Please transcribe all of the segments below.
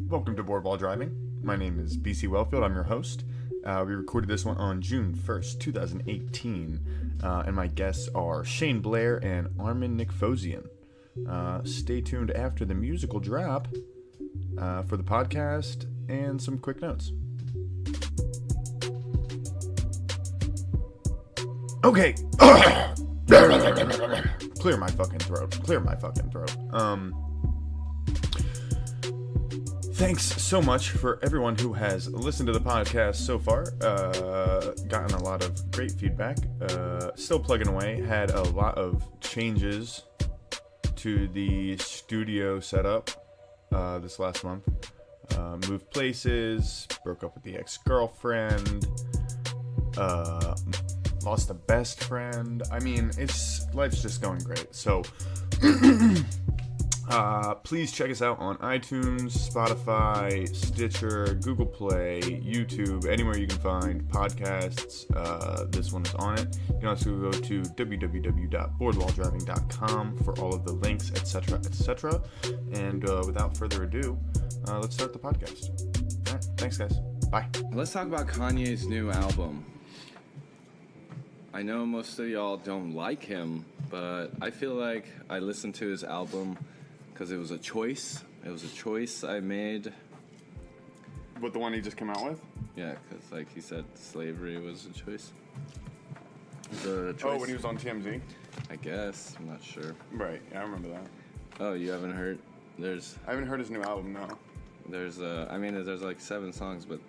Welcome to Board While Driving. My name is BC Welfield. I'm your host. We recorded this one on June 1st, 2018. And my guests are Shane Blair and Armen Nickfosian. Stay tuned after the musical drop for the podcast and some quick notes. Okay. Clear my fucking throat. Thanks so much for everyone who has listened to the podcast so far. Gotten a lot of great feedback. Still plugging away. Had a lot of changes to the studio setup this last month. Moved places. Broke up with the ex-girlfriend. Lost a best friend. I mean, life's just going great. So please check us out on iTunes, Spotify, Stitcher, Google Play, YouTube, anywhere you can find podcasts. This one is on it. You can also go to www.boardwhildriving.com for all of the links, etc., etc. And without further ado, let's start the podcast. All right, thanks, guys. Bye. Let's talk about Kanye's new album. I know most of y'all don't like him, but I feel like I listened to his album because it was a choice. It was a choice I made. What, the one he just came out with? Yeah, because like he said, slavery was a choice. The choice. Oh, when he was on TMZ? I guess. I'm not sure. Right, yeah, I remember that. Oh, you haven't heard? I haven't heard his new album, no. There's like 7 songs, but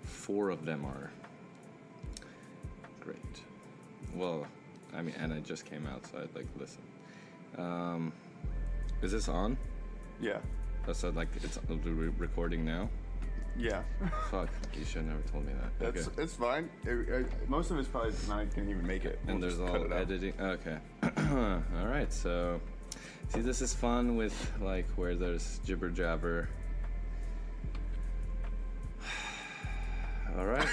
4 of them are great. Well, I mean, and it just came out, so I'd like to listen. Is this on? Yeah. So like it's recording now? Yeah. Fuck, you should have never told me that. It's fine. Most of it's probably not going to even make it. And there's all editing. Okay. All right, so see, this is fun with like where there's jibber jabber. All right.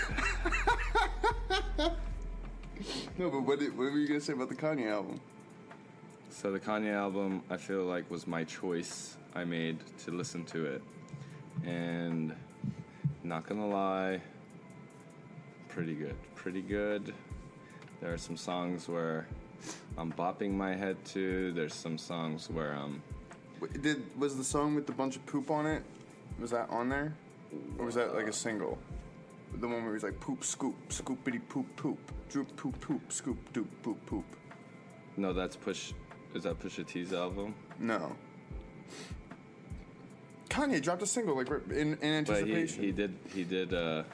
No, but what were you going to say about the Kanye album? So the Kanye album, I feel like, was my choice I made to listen to it. And not gonna lie, pretty good. There are some songs where I'm bopping my head to. There's some songs where Was the song with the bunch of poop on it, was that on there? Or was that like a single? The one where he was like poop, scoop, scoopity poop, poop, droop, poop, poop, scoop, doop, poop, poop. No, is that Pusha T's album? No. Kanye dropped a single like in anticipation. But he did a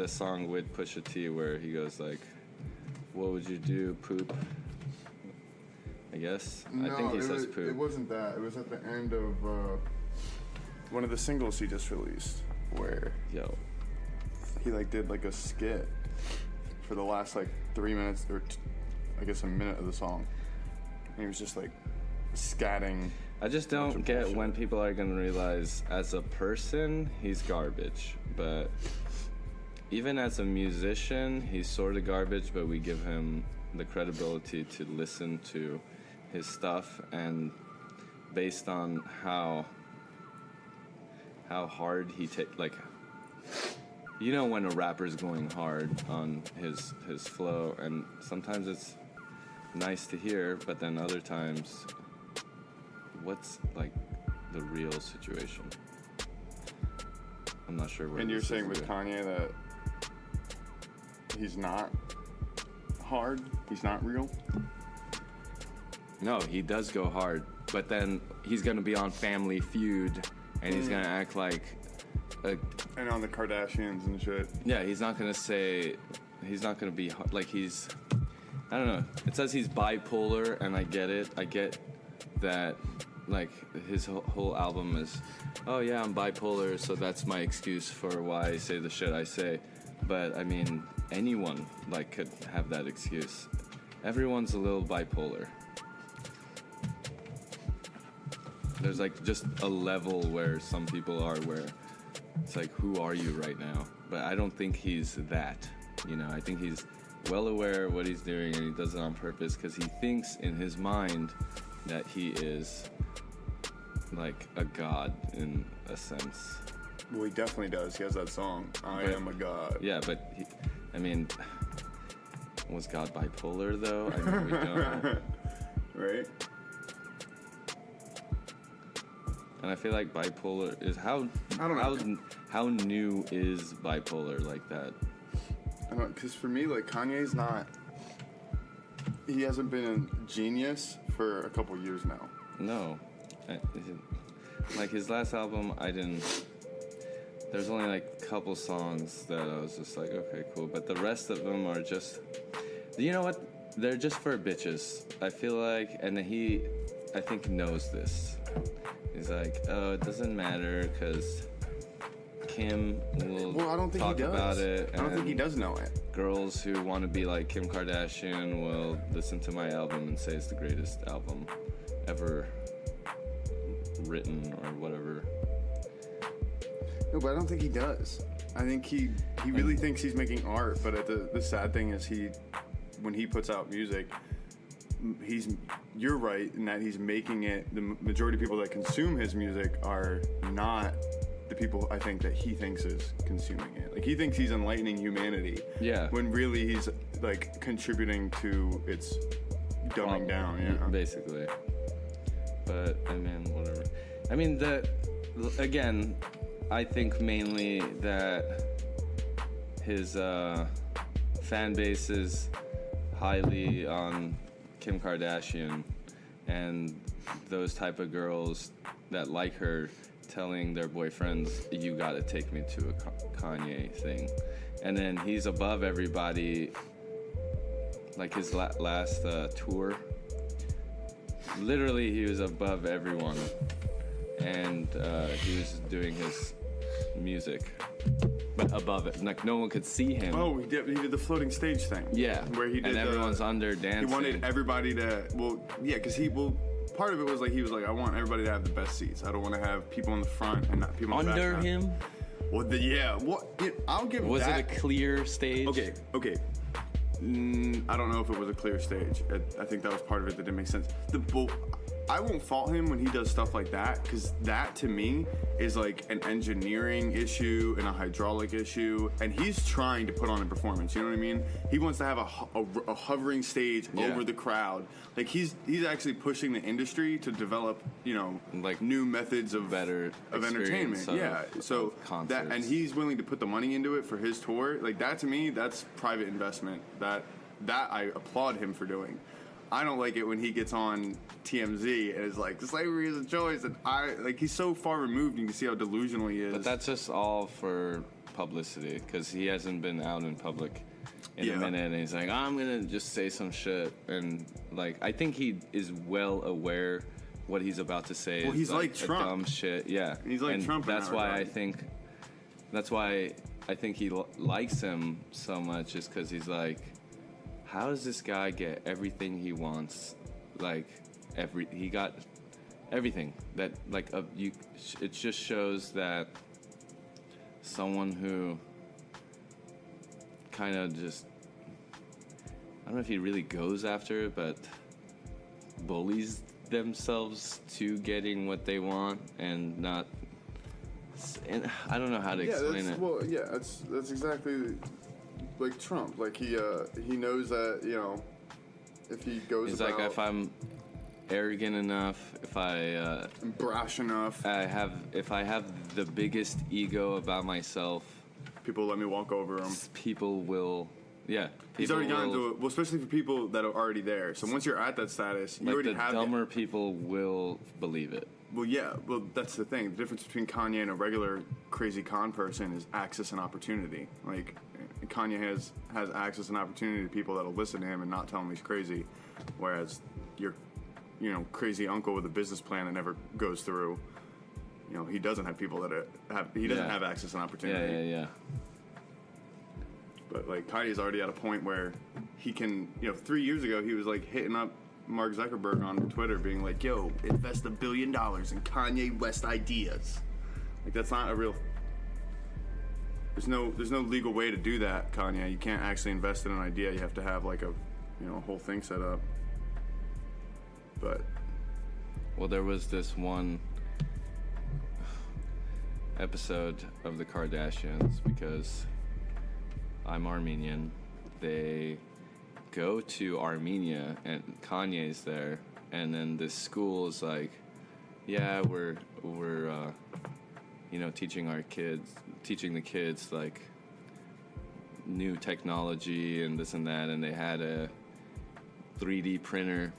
song with Pusha T where he goes like, "What would you do, poop?" I guess. No, I think he says poop. It wasn't that. It was at the end of one of the singles he just released where he like did like a skit for the last like 3 minutes or I guess a minute of the song. And he was just like scatting. I just don't get when people are going to realize as a person, he's garbage. But even as a musician, he's sort of garbage, but we give him the credibility to listen to his stuff. And based on how hard he like, you know when a rapper's going hard on his flow, and sometimes it's nice to hear, but then other times, what's like the real situation? I'm not sure where. And you're saying with Kanye that he's not hard, he's not real? No, he does go hard, but then he's gonna be on Family Feud, and he's gonna act like and on the Kardashians and shit. Yeah, he's not gonna be like he's. I don't know. It says he's bipolar, and I get it. I get that, like, his whole album is, oh yeah, I'm bipolar, so that's my excuse for why I say the shit I say. But, I mean, anyone, like, could have that excuse. Everyone's a little bipolar. There's, like, just a level where some people are where it's like, who are you right now? But I don't think he's that, you know? I think he's well aware of what he's doing, and he does it on purpose because he thinks in his mind that he is like a god in a sense. Well, he definitely does. He has that song, I Am a God. Yeah, but was God bipolar though? I mean, we don't. Right? And I feel like bipolar is how new is bipolar like that? I don't know, because for me, like, Kanye's not. He hasn't been a genius for a couple years now. No. Like his last album, there's only like a couple songs that I was just like, okay, cool. But the rest of them are just, you know what? They're just for bitches. I feel like, and I think knows this. He's like, oh, it doesn't matter because Kim will talk about it. I don't think he does know it. Girls who want to be like Kim Kardashian will listen to my album and say it's the greatest album ever written or whatever. No, but I don't think he does. I think he really thinks he's making art, but the sad thing is when he puts out music, you're right in that he's making it, the majority of people that consume his music are not the people I think that he thinks is consuming it. Like, he thinks he's enlightening humanity. Yeah. When really he's like contributing to its dumbing down, you know? Basically. But I mean, whatever. I mean, again, I think mainly that his fan base is highly on Kim Kardashian and those type of girls that like her telling their boyfriends, you gotta take me to a Kanye thing. And then he's above everybody. Like his last tour, literally he was above everyone, and he was doing his music, but above it, like no one could see him. Oh, he did the floating stage thing. Yeah, where he did, and everyone's under dancing. He wanted everybody to, because part of it was like he was like, I want everybody to have the best seats. I don't want to have people in the front and not people in the back. Under him. Well, I'll give. Was it a clear stage? Okay. I don't know if it was a clear stage. I think that was part of it that didn't make sense. I won't fault him when he does stuff like that, because that to me is like an engineering issue and a hydraulic issue, and he's trying to put on a performance. You know what I mean? He wants to have a hovering stage over the crowd. Like he's actually pushing the industry to develop, like new methods of entertainment. So that, and he's willing to put the money into it for his tour. Like that to me, that's private investment. That I applaud him for doing. I don't like it when he gets on TMZ and is like, slavery is a choice, and he's so far removed. You can see how delusional he is. But that's just all for publicity, because he hasn't been out in public in a minute, and he's like, I'm gonna just say some shit, and like I think he is well aware what he's about to say. Well, he's like Trump. Dumb shit. Yeah, he's like Trump. That's why I think he likes him so much, is because he's like, how does this guy get everything he wants? Like, he got everything that, like, it just shows that someone who kind of just, I don't know if he really goes after it, but bullies themselves to getting what they want and not. And I don't know how to explain it. Well, yeah, that's exactly like Trump. Like he knows that, if he goes He's about, like, if I'm arrogant enough, if I brash enough, if I have the biggest ego about myself, people let me walk over them. People will. Yeah, he's already gotten to it. Well, especially for people that are already there. So once you're at that status, you already have. The dumber people will believe it. Well, yeah. Well, that's the thing. The difference between Kanye and a regular crazy con person is access and opportunity. Like, Kanye has access and opportunity to people that'll listen to him and not tell him he's crazy, whereas your, crazy uncle with a business plan that never goes through, he doesn't have people that doesn't have access and opportunity. Yeah. But like Kanye's already at a point where he can, 3 years ago he was like hitting up Mark Zuckerberg on Twitter being like, yo, invest $1 billion in Kanye West ideas. Like, that's not a real. There's no legal way to do that, Kanye. You can't actually invest in an idea. You have to have like a whole thing set up. But well, there was this one episode of the Kardashians because I'm Armenian. They go to Armenia and Kanye's there, and then this school is like, yeah, we're teaching the kids like new technology and this and that, and they had a 3D printer,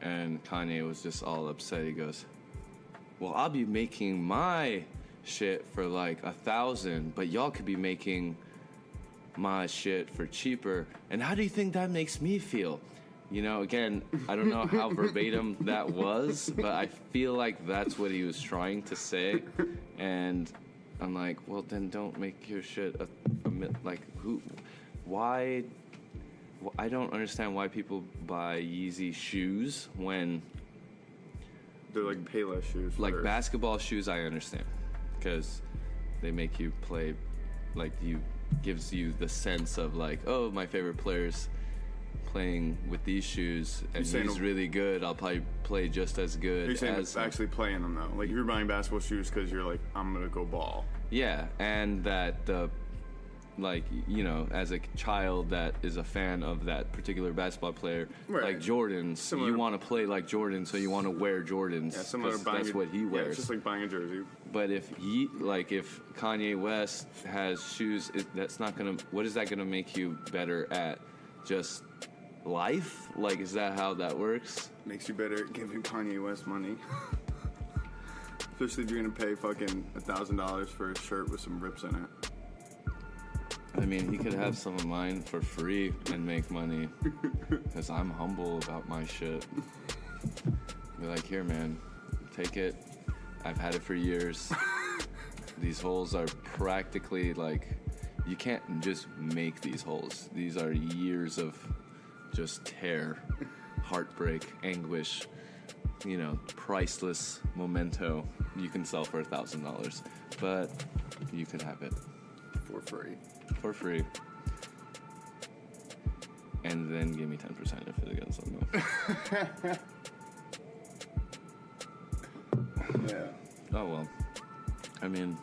and Kanye was just all upset. He goes, well, I'll be making my shit for like $1,000, but y'all could be making my shit for cheaper. And how do you think that makes me feel? Again, I don't know how verbatim that was, but I feel like that's what he was trying to say. And I'm like, well, then don't make your shit why? I don't understand why people buy Yeezy shoes when they're like Payless shoes. Like basketball shoes, I understand, because they make you play, gives you the sense of like, oh, my favorite player's playing with these shoes, and he's really good. I'll probably play just as good. You're saying as actually playing them though. Like you're buying basketball shoes because you're like, I'm gonna go ball. Yeah, and that as a child that is a fan of that particular basketball player, right. Like Jordans, similar, you want to play like Jordan, so you want to wear Jordans. Yeah, similar to that's what he wears. Yeah, it's just like buying a jersey. But if Kanye West has shoes, that's not gonna. What is that gonna make you better at? Just life? Like, is that how that works? Makes you better at giving Kanye West money. Especially if you're gonna pay fucking $1,000 for a shirt with some rips in it. I mean, he could have some of mine for free and make money, because I'm humble about my shit. Be like, here, man, take it. I've had it for years. These holes are practically like, you can't just make these holes. These are years of just tear, heartbreak, anguish, priceless memento you can sell for $1,000, but you could have it for free. For free. And then give me 10% if it gets something. Yeah. Oh, well. I mean,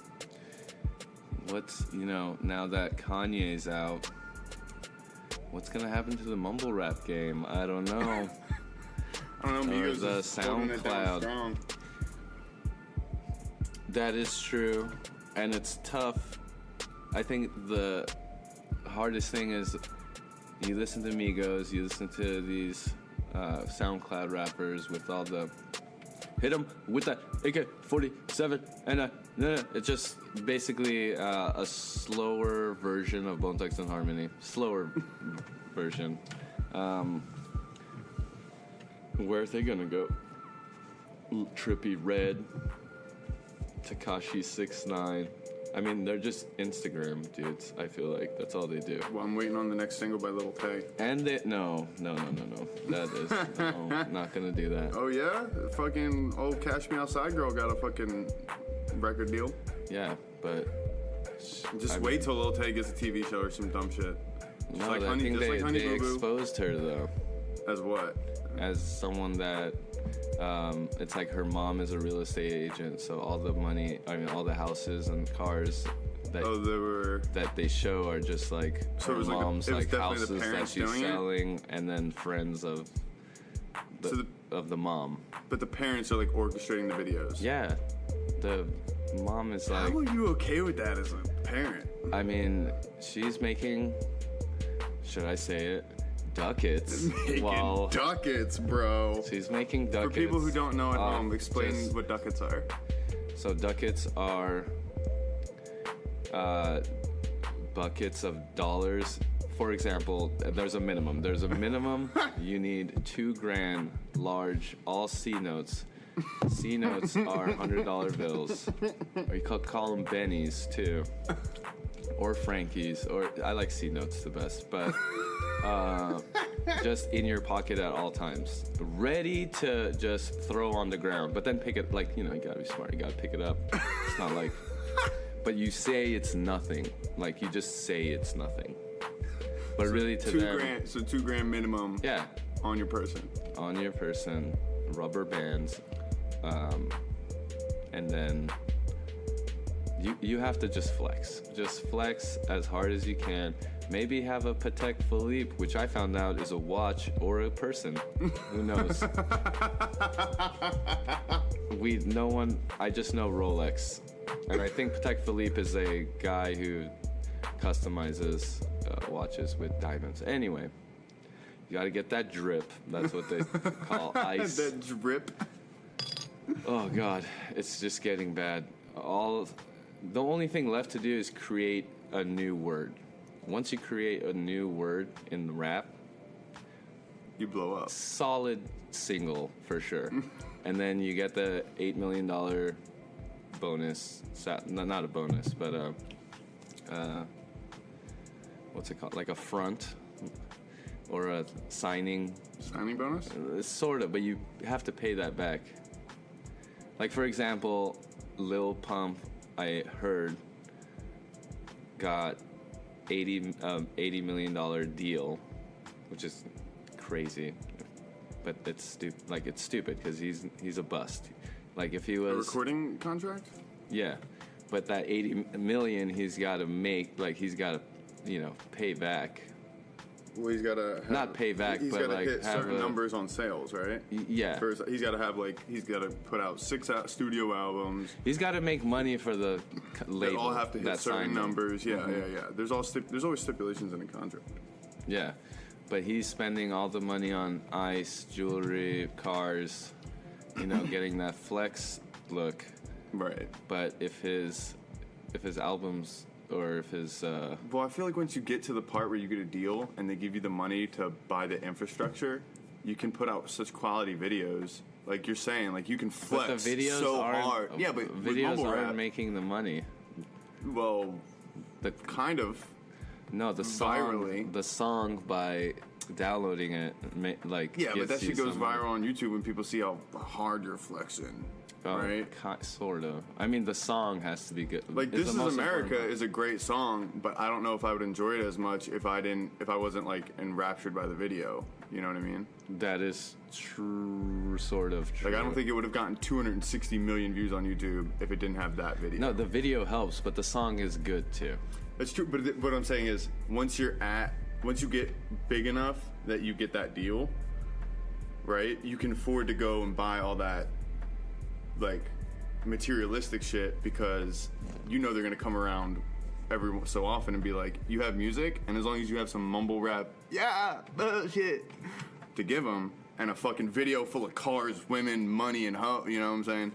now that Kanye's out, what's going to happen to the mumble rap game? I don't know. I don't know. Or the SoundCloud. That is true. And it's tough. I think the hardest thing is you listen to Migos, you listen to these SoundCloud rappers with all the hit 'em with the AK-47 and it's just basically a slower version of Bone Thugs and Harmony. Slower version. Where are they gonna go? Trippie Redd, Tekashi 6ix9ine. I mean, they're just Instagram dudes. I feel like that's all they do. Well, I'm waiting on the next single by Lil Tay. And no. That is not gonna do that. Oh yeah, fucking old Cash Me Outside girl got a fucking record deal. Yeah, but wait till Lil Tay gets a TV show or some dumb shit. No, like I think they exposed her though. As what? As someone that. It's like her mom is a real estate agent, so all the money, all the houses and cars that they show are just like her mom's houses that she's selling, and then friends of the mom. But the parents are like orchestrating the videos. Yeah, the mom is like. How are you okay with that as a parent? I mean, she's making. Should I say it? Ducats. Ducats, bro. She's making ducats. For people who don't know at home, explain what ducats are. So ducats are buckets of dollars. For example, there's a minimum. You need $2,000 large, all C notes. C notes are $100 bills. Or you could call them bennies too. Or Frankies. Or I like C notes the best, but just in your pocket at all times, ready to just throw on the ground, but then pick it, you gotta be smart, you gotta pick it up. It's not like, but you say it's nothing, you just say it's nothing, but so really to them, so $2,000 minimum. Yeah, on your person, rubber bands, and then You have to just flex. Just flex as hard as you can. Maybe have a Patek Philippe, which I found out is a watch or a person. Who knows? I just know Rolex. And I think Patek Philippe is a guy who customizes watches with diamonds. Anyway, you gotta get that drip. That's what they call ice. That drip. Oh God, it's just getting bad. The only thing left to do is create a new word. Once you create a new word in the rap, you blow up. Solid single for sure. And then you get the $8 million bonus. Not a bonus, but what's it called? Like a front or a signing. Signing bonus? Sort of, but you have to pay that back. Like, for example, Lil Pump, I heard, got $80 million deal, which is crazy. But it's stupid. Like, it's stupid because he's a bust. Like, if he was... A recording contract? Yeah. But that $80 million he's got to make, like, he's got to, pay back. Well, he's got to... Not pay back, but, like... He's got to like, hit certain numbers on sales, right? Yeah. He's got to have, like... He's got to put out 6 studio albums. He's got to make money for the label. They all have to hit certain numbers. Yeah, mm-hmm. yeah. There's always stipulations in a contract. Yeah. But he's spending all the money on ice, jewelry, cars, getting that flex look. Right. But if his albums... Or if his... Well, I feel like once you get to the part where you get a deal and they give you the money to buy the infrastructure, you can put out such quality videos. Like you're saying, like you can flex but the videos so hard. Yeah, but videos aren't rap, making the money. Well, kind of. No, the song by downloading it, like... Yeah, but that shit goes viral on YouTube when people see how hard you're flexing. Oh, right? Sort of. I mean, the song has to be good. Like, This Is America is a great song, but I don't know if I would enjoy it as much if I wasn't, like, enraptured by the video. You know what I mean? That is true, sort of true. Like, I don't think it would have gotten 260 million views on YouTube if it didn't have that video. No, the video helps, but the song is good, too. That's true, but what I'm saying is, once you get big enough that you get that deal, right, you can afford to go and buy all that, like, materialistic shit because they're gonna come around every so often and be like, you have music, and as long as you have some mumble rap, bullshit, to give them, and a fucking video full of cars, women, money, and you know what I'm saying,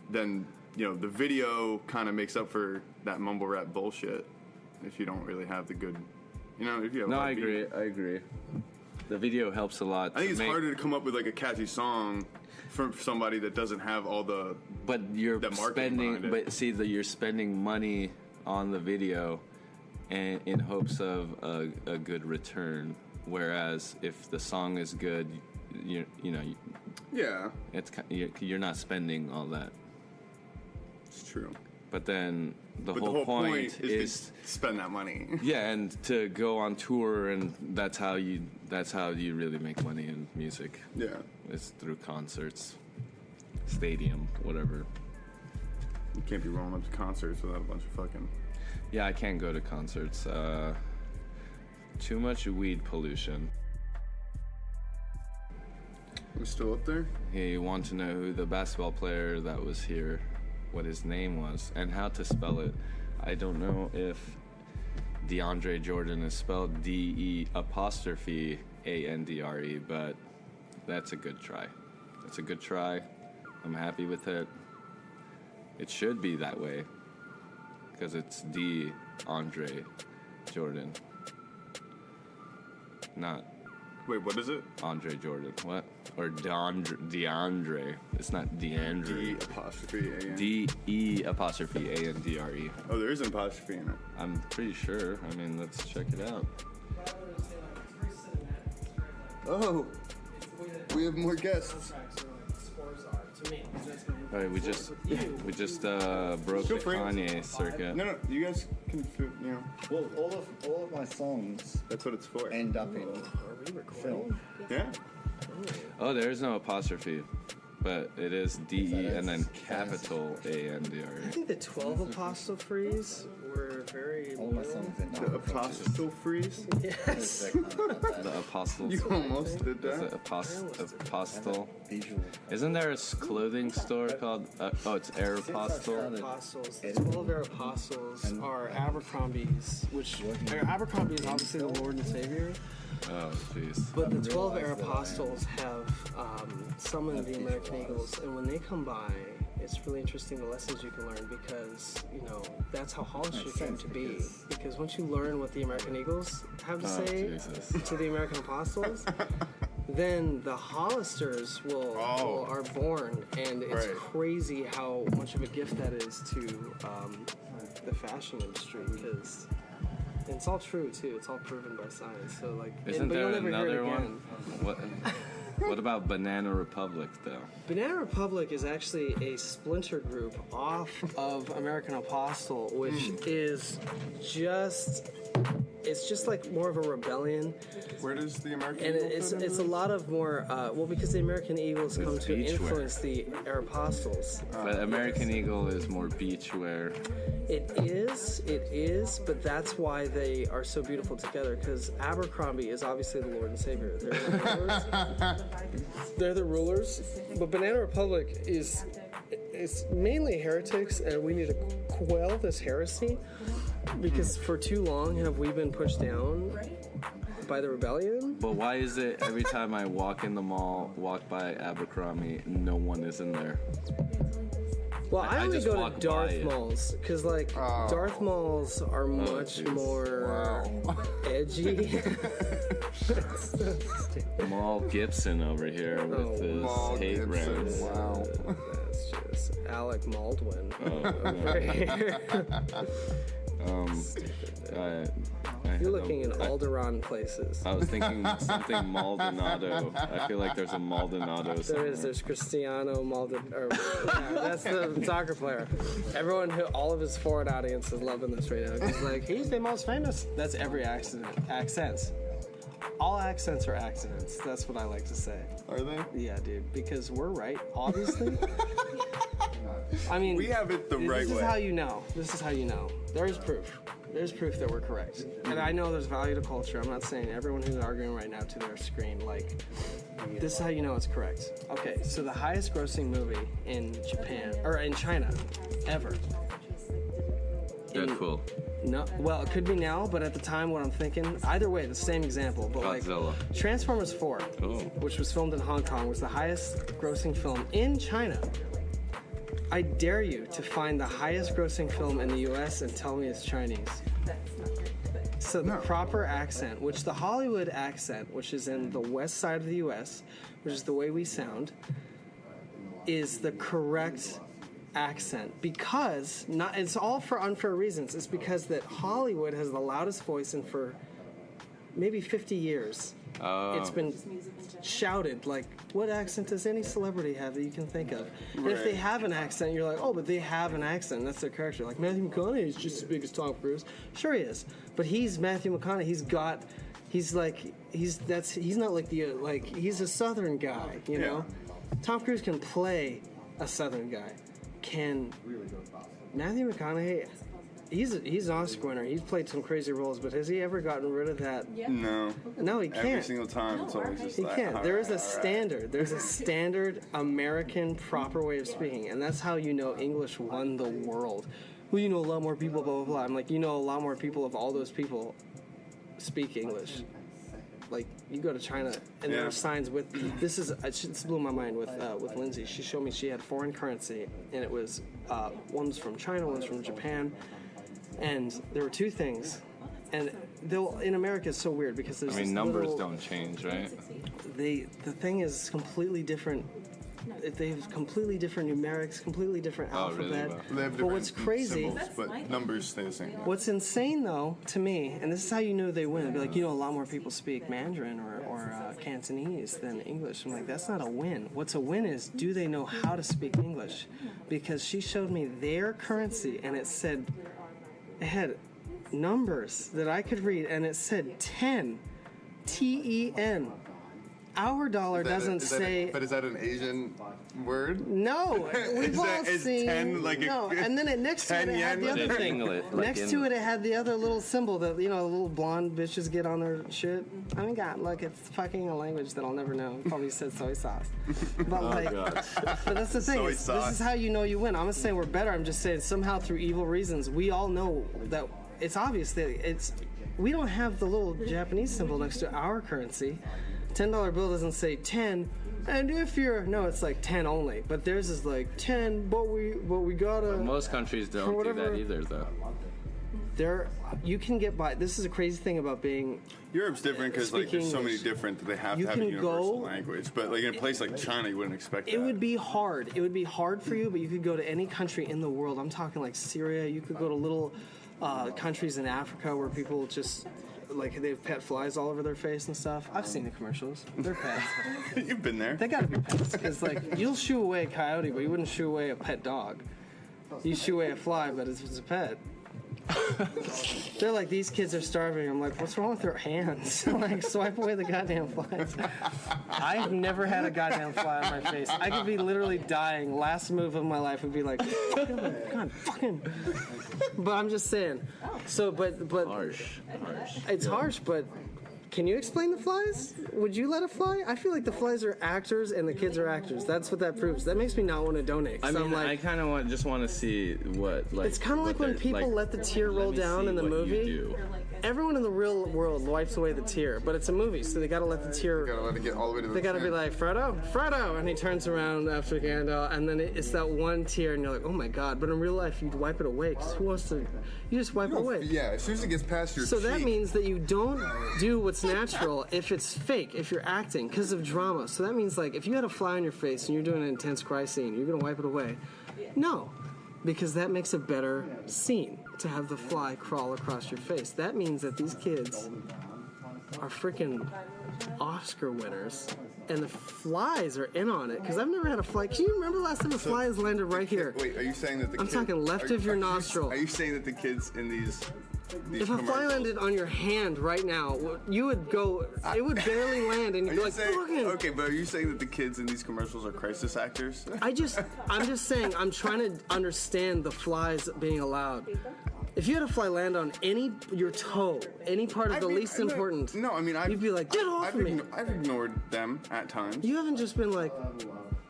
then, the video kind of makes up for that mumble rap bullshit if you don't really have the good, if you have I agree. The video helps a lot. I think it's harder to come up with, like, a catchy song for somebody that doesn't have all the... But you're spending money on the video and in hopes of a good return. Whereas if the song is good, yeah, you're not spending all that. It's true. But then the whole point is to spend that money. Yeah, and to go on tour, and that's how you really make money in music. Yeah, it's through concerts, stadium, whatever. You can't be rolling up to concerts without a bunch of fucking... Yeah, I can't go to concerts. Too much weed pollution. We're still up there? Hey, you want to know who the basketball player that was here, what his name was, and how to spell it. I don't know if DeAndre Jordan is spelled DE'', but that's a good try. It's a good try. I'm happy with it. It should be that way because it's DeAndre Jordan, not... Wait, what is it? Andre Jordan. What? Or DeAndre. It's not DeAndre. D''A''N. DE''ANDRE. Oh, there is an apostrophe in it. I'm pretty sure. I mean, let's check it out. Oh, we have more guests. All right, we just broke the Kanye circuit. No, you guys can, Well, all of my songs. That's what it's for. End up in film. Yeah. Oh, there's no apostrophe. but it is DE and then capital ANDRE. I think the 12 apostrophes were very All my loyal. songs in The apostle freeze? Yes. The apostles. You almost did Is it that. apostle? visual. Isn't there a clothing store called? It's Aeropostale. Apostles. The 12 apostles are Abercrombie's, which Abercrombie is obviously the Lord and Savior. Oh, jeez. But the 12 apostles have summoned the American Eagles, and when they come by, it's really interesting the lessons you can learn because, you know, that's how Hollister came to be. Because once you learn what the American Eagles have to say Jesus. to the American apostles, then the Hollisters are born, and it's Right. crazy how much of a gift that is to the fashion industry because it's all true too. It's all proven by science. So like, Isn't but there you'll never hear it another again. one? What about Banana Republic though? Banana Republic is actually a splinter group off of American Apostle, which is just. It's just like more of a rebellion, Where does the American and Eagle it's fit in a this? lot of more. Because the American Eagles come to beachwear. influence the Air Apostles. But American Eagle is more beachwear. It is, but that's why they are so beautiful together. Because Abercrombie is obviously the Lord and Savior. They're the rulers. They're the rulers. But Banana Republic is mainly heretics, and we need to quell this heresy. Because for too long have we been pushed down by the rebellion. But why is it every time I walk in the mall, walk by Abercrombie, no one is in there? Well, I I only just go walk to Darth by it. malls because, like, Darth malls are much jeez. more edgy. Mal Gibson over here with his Mal hate Gibson, rounds. wow. That's just Alec Baldwin Oh, over here. You're looking in Alderaan places. I was thinking something Maldonado. I feel like there's a Maldonado There somewhere. is. There's Cristiano Maldonado. That's the soccer player. All of his foreign audience is loving this right now. He's like, he's the most famous. That's every accents. All accents are accidents. That's what I like to say. Are they? Yeah, dude. Because we're right, obviously. I mean, We have it the right This is way. how you know. This is how you know. There is proof. There's proof that we're correct. And I know there's value to culture. I'm not saying everyone who's arguing right now to their screen, like, this is how you know it's correct. Okay, so the highest grossing movie in Japan, or in China, ever. Deadpool. No, well, it could be now, but at the time, what I'm thinking, either way, the same example. But Godzilla. like, Transformers 4, Cool. which was filmed in Hong Kong, was the highest grossing film in China. I dare you to find the highest grossing film in the US and tell me it's Chinese. So the proper accent, which the Hollywood accent, which is in the west side of the US, which is the way we sound, is the correct accent because it's all for unfair reasons. It's because that Hollywood has the loudest voice, and for maybe 50 years it's been shouted like, what accent does any celebrity have that you can think of? And if they have an accent, you're like, oh, but they have an accent, that's their character. Like Matthew McConaughey is just as big as Tom Cruise. Sure he is, but he's Matthew McConaughey. He's not like he's a southern guy, you know. Tom Cruise can play a southern guy. Can Matthew McConaughey? He's an Oscar winner. He's played some crazy roles, but has he ever gotten rid of that? No. No, he Every can't. single time, it's always just He like, can't. all There right, is a all right. standard. There's a standard American proper way of speaking, and that's how you know English won the world. Well, you know a lot more people, blah blah blah. I'm like, you know a lot more people of all those people speak English. Like, you go to China, and there are signs with this blew my mind with Lindsay. She showed me she had foreign currency, and it was one's from China, one's from Japan, and there were two things. And in America, it's so weird because there's this numbers little, don't change, right? the thing is completely different. They have completely different numerics, completely different alphabet. Really? They have But different what's crazy, symbols, but numbers stay the same. what's insane though to me, and this is how you know they win. They'd be like, you know, a lot more people speak Mandarin or Cantonese than English. I'm like, that's not a win. What's a win is, do they know how to speak English? Because she showed me their currency, and it had numbers that I could read, and it said 10, T-E-N. our dollar doesn't say. But is that an Asian word? No, we've all is seen. 10 like a- no, and then next to it, 10 it had the yen? other They thing. jingle it, like Next in- to it, it had the other little symbol that little blonde bitches get on their shit. I mean, God, look, it's fucking a language that I'll never know. It probably said soy sauce, but but that's the thing. Soy This sauce. is how you know you win. I'm not saying we're better. I'm just saying somehow through evil reasons, we all know that it's obvious that it's. We don't have the little Japanese symbol next to our currency. $10 bill doesn't say 10, and if you're it's like 10 only. But theirs is like 10, but we gotta. Most countries don't do whatever- that either, though. You can get by. This is a crazy thing about being. Europe's different because like there's so many English. different that they have You to have a can universal go- language. But like in a place like China, you wouldn't expect that. It would be hard. It would be hard for you, but you could go to any country in the world. I'm talking like Syria. You could go to little countries in Africa where people just. Like they have pet flies all over their face and stuff. I've seen the commercials. They're pets. You've been there. They gotta be pets because like you'll shoo away a coyote, but you wouldn't shoo away a pet dog. You shoo away a fly, but it's a pet. They're like, these kids are starving. I'm like, what's wrong with their hands? Like, swipe away the goddamn flies. I've never had a goddamn fly on my face. I could be literally dying. Last move of my life would be like, God, fucking. But I'm just saying. So, but Harsh. it's harsh, but can you explain the flies? Would you let a fly? I feel like the flies are actors and the kids are actors. That's what that proves. That makes me not want to donate. I So mean, I'm I like, kind of just want to see what, like... it's kind of like what when they're- people let the tear let roll me down see in the what you movie. do. Everyone in the real world wipes away the tear, but it's a movie, so they gotta let the tear. Gotta let it get all the way to the They gotta be chin. like, Frodo, and he turns around after Gandalf, and then it's that one tear, and you're like, oh my god. But in real life, you'd wipe it away, because who wants to? You just wipe it away. Yeah, as soon as it gets past your So that cheek, means that you don't do what's natural if it's fake, if you're acting, because of drama. So that means, like, if you had a fly on your face and you're doing an intense cry scene, you're gonna wipe it away. No, because that makes a better scene to have the fly crawl across your face. That means that these kids are freaking Oscar winners, and the flies are in on it. Because I've never had a fly. Can you remember last time a fly has landed right here? Wait, are you saying that the I'm talking left of your nostril. Are you saying that the kids in these If a fly commercials- landed on your hand right now, you would go. It would barely land, and Are you'd be you like, saying, "Fucking." okay, but are you saying that the kids in these commercials are crisis actors? I'm just saying. I'm trying to understand the flies being allowed. If you had a fly land on your toe, any part of the least important, No, I mean, you'd be like, "Get off of me!" I've ignored them at times. You haven't just been like,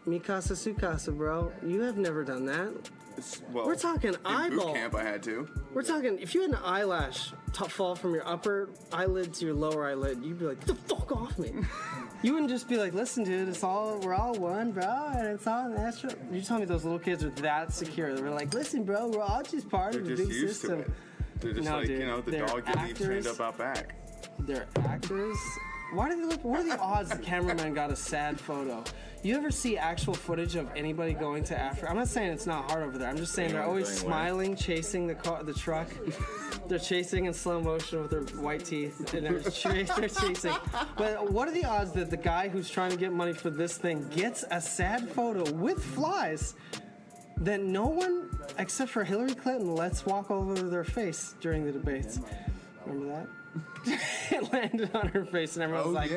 "Mi casa su casa, bro." You have never done that. Well, We're talking in eyeball. boot camp, I had to. We're talking. If you had an eyelash fall from your upper eyelid to your lower eyelid, you'd be like, "Get the fuck off me!" You wouldn't just be like, "Listen, dude, we're all one, bro, and it's all natural." You tell me those little kids are that secure? They were like, "Listen, bro, we're all just part They're of a just big used system." to it. They're just No, like, dude, the they're dog you leave trained actors. up out back. They're actors. Why do they look? What are the odds the cameraman got a sad photo? You ever see actual footage of anybody going to Africa? I'm not saying it's not hard over there. I'm just saying they're always Going where? smiling, chasing the truck. They're chasing in slow motion with their white teeth, and they're chasing. But what are the odds that the guy who's trying to get money for this thing gets a sad photo with flies that no one except for Hillary Clinton lets walk over their face during the debates? Remember that? It landed on her face, and everyone was like,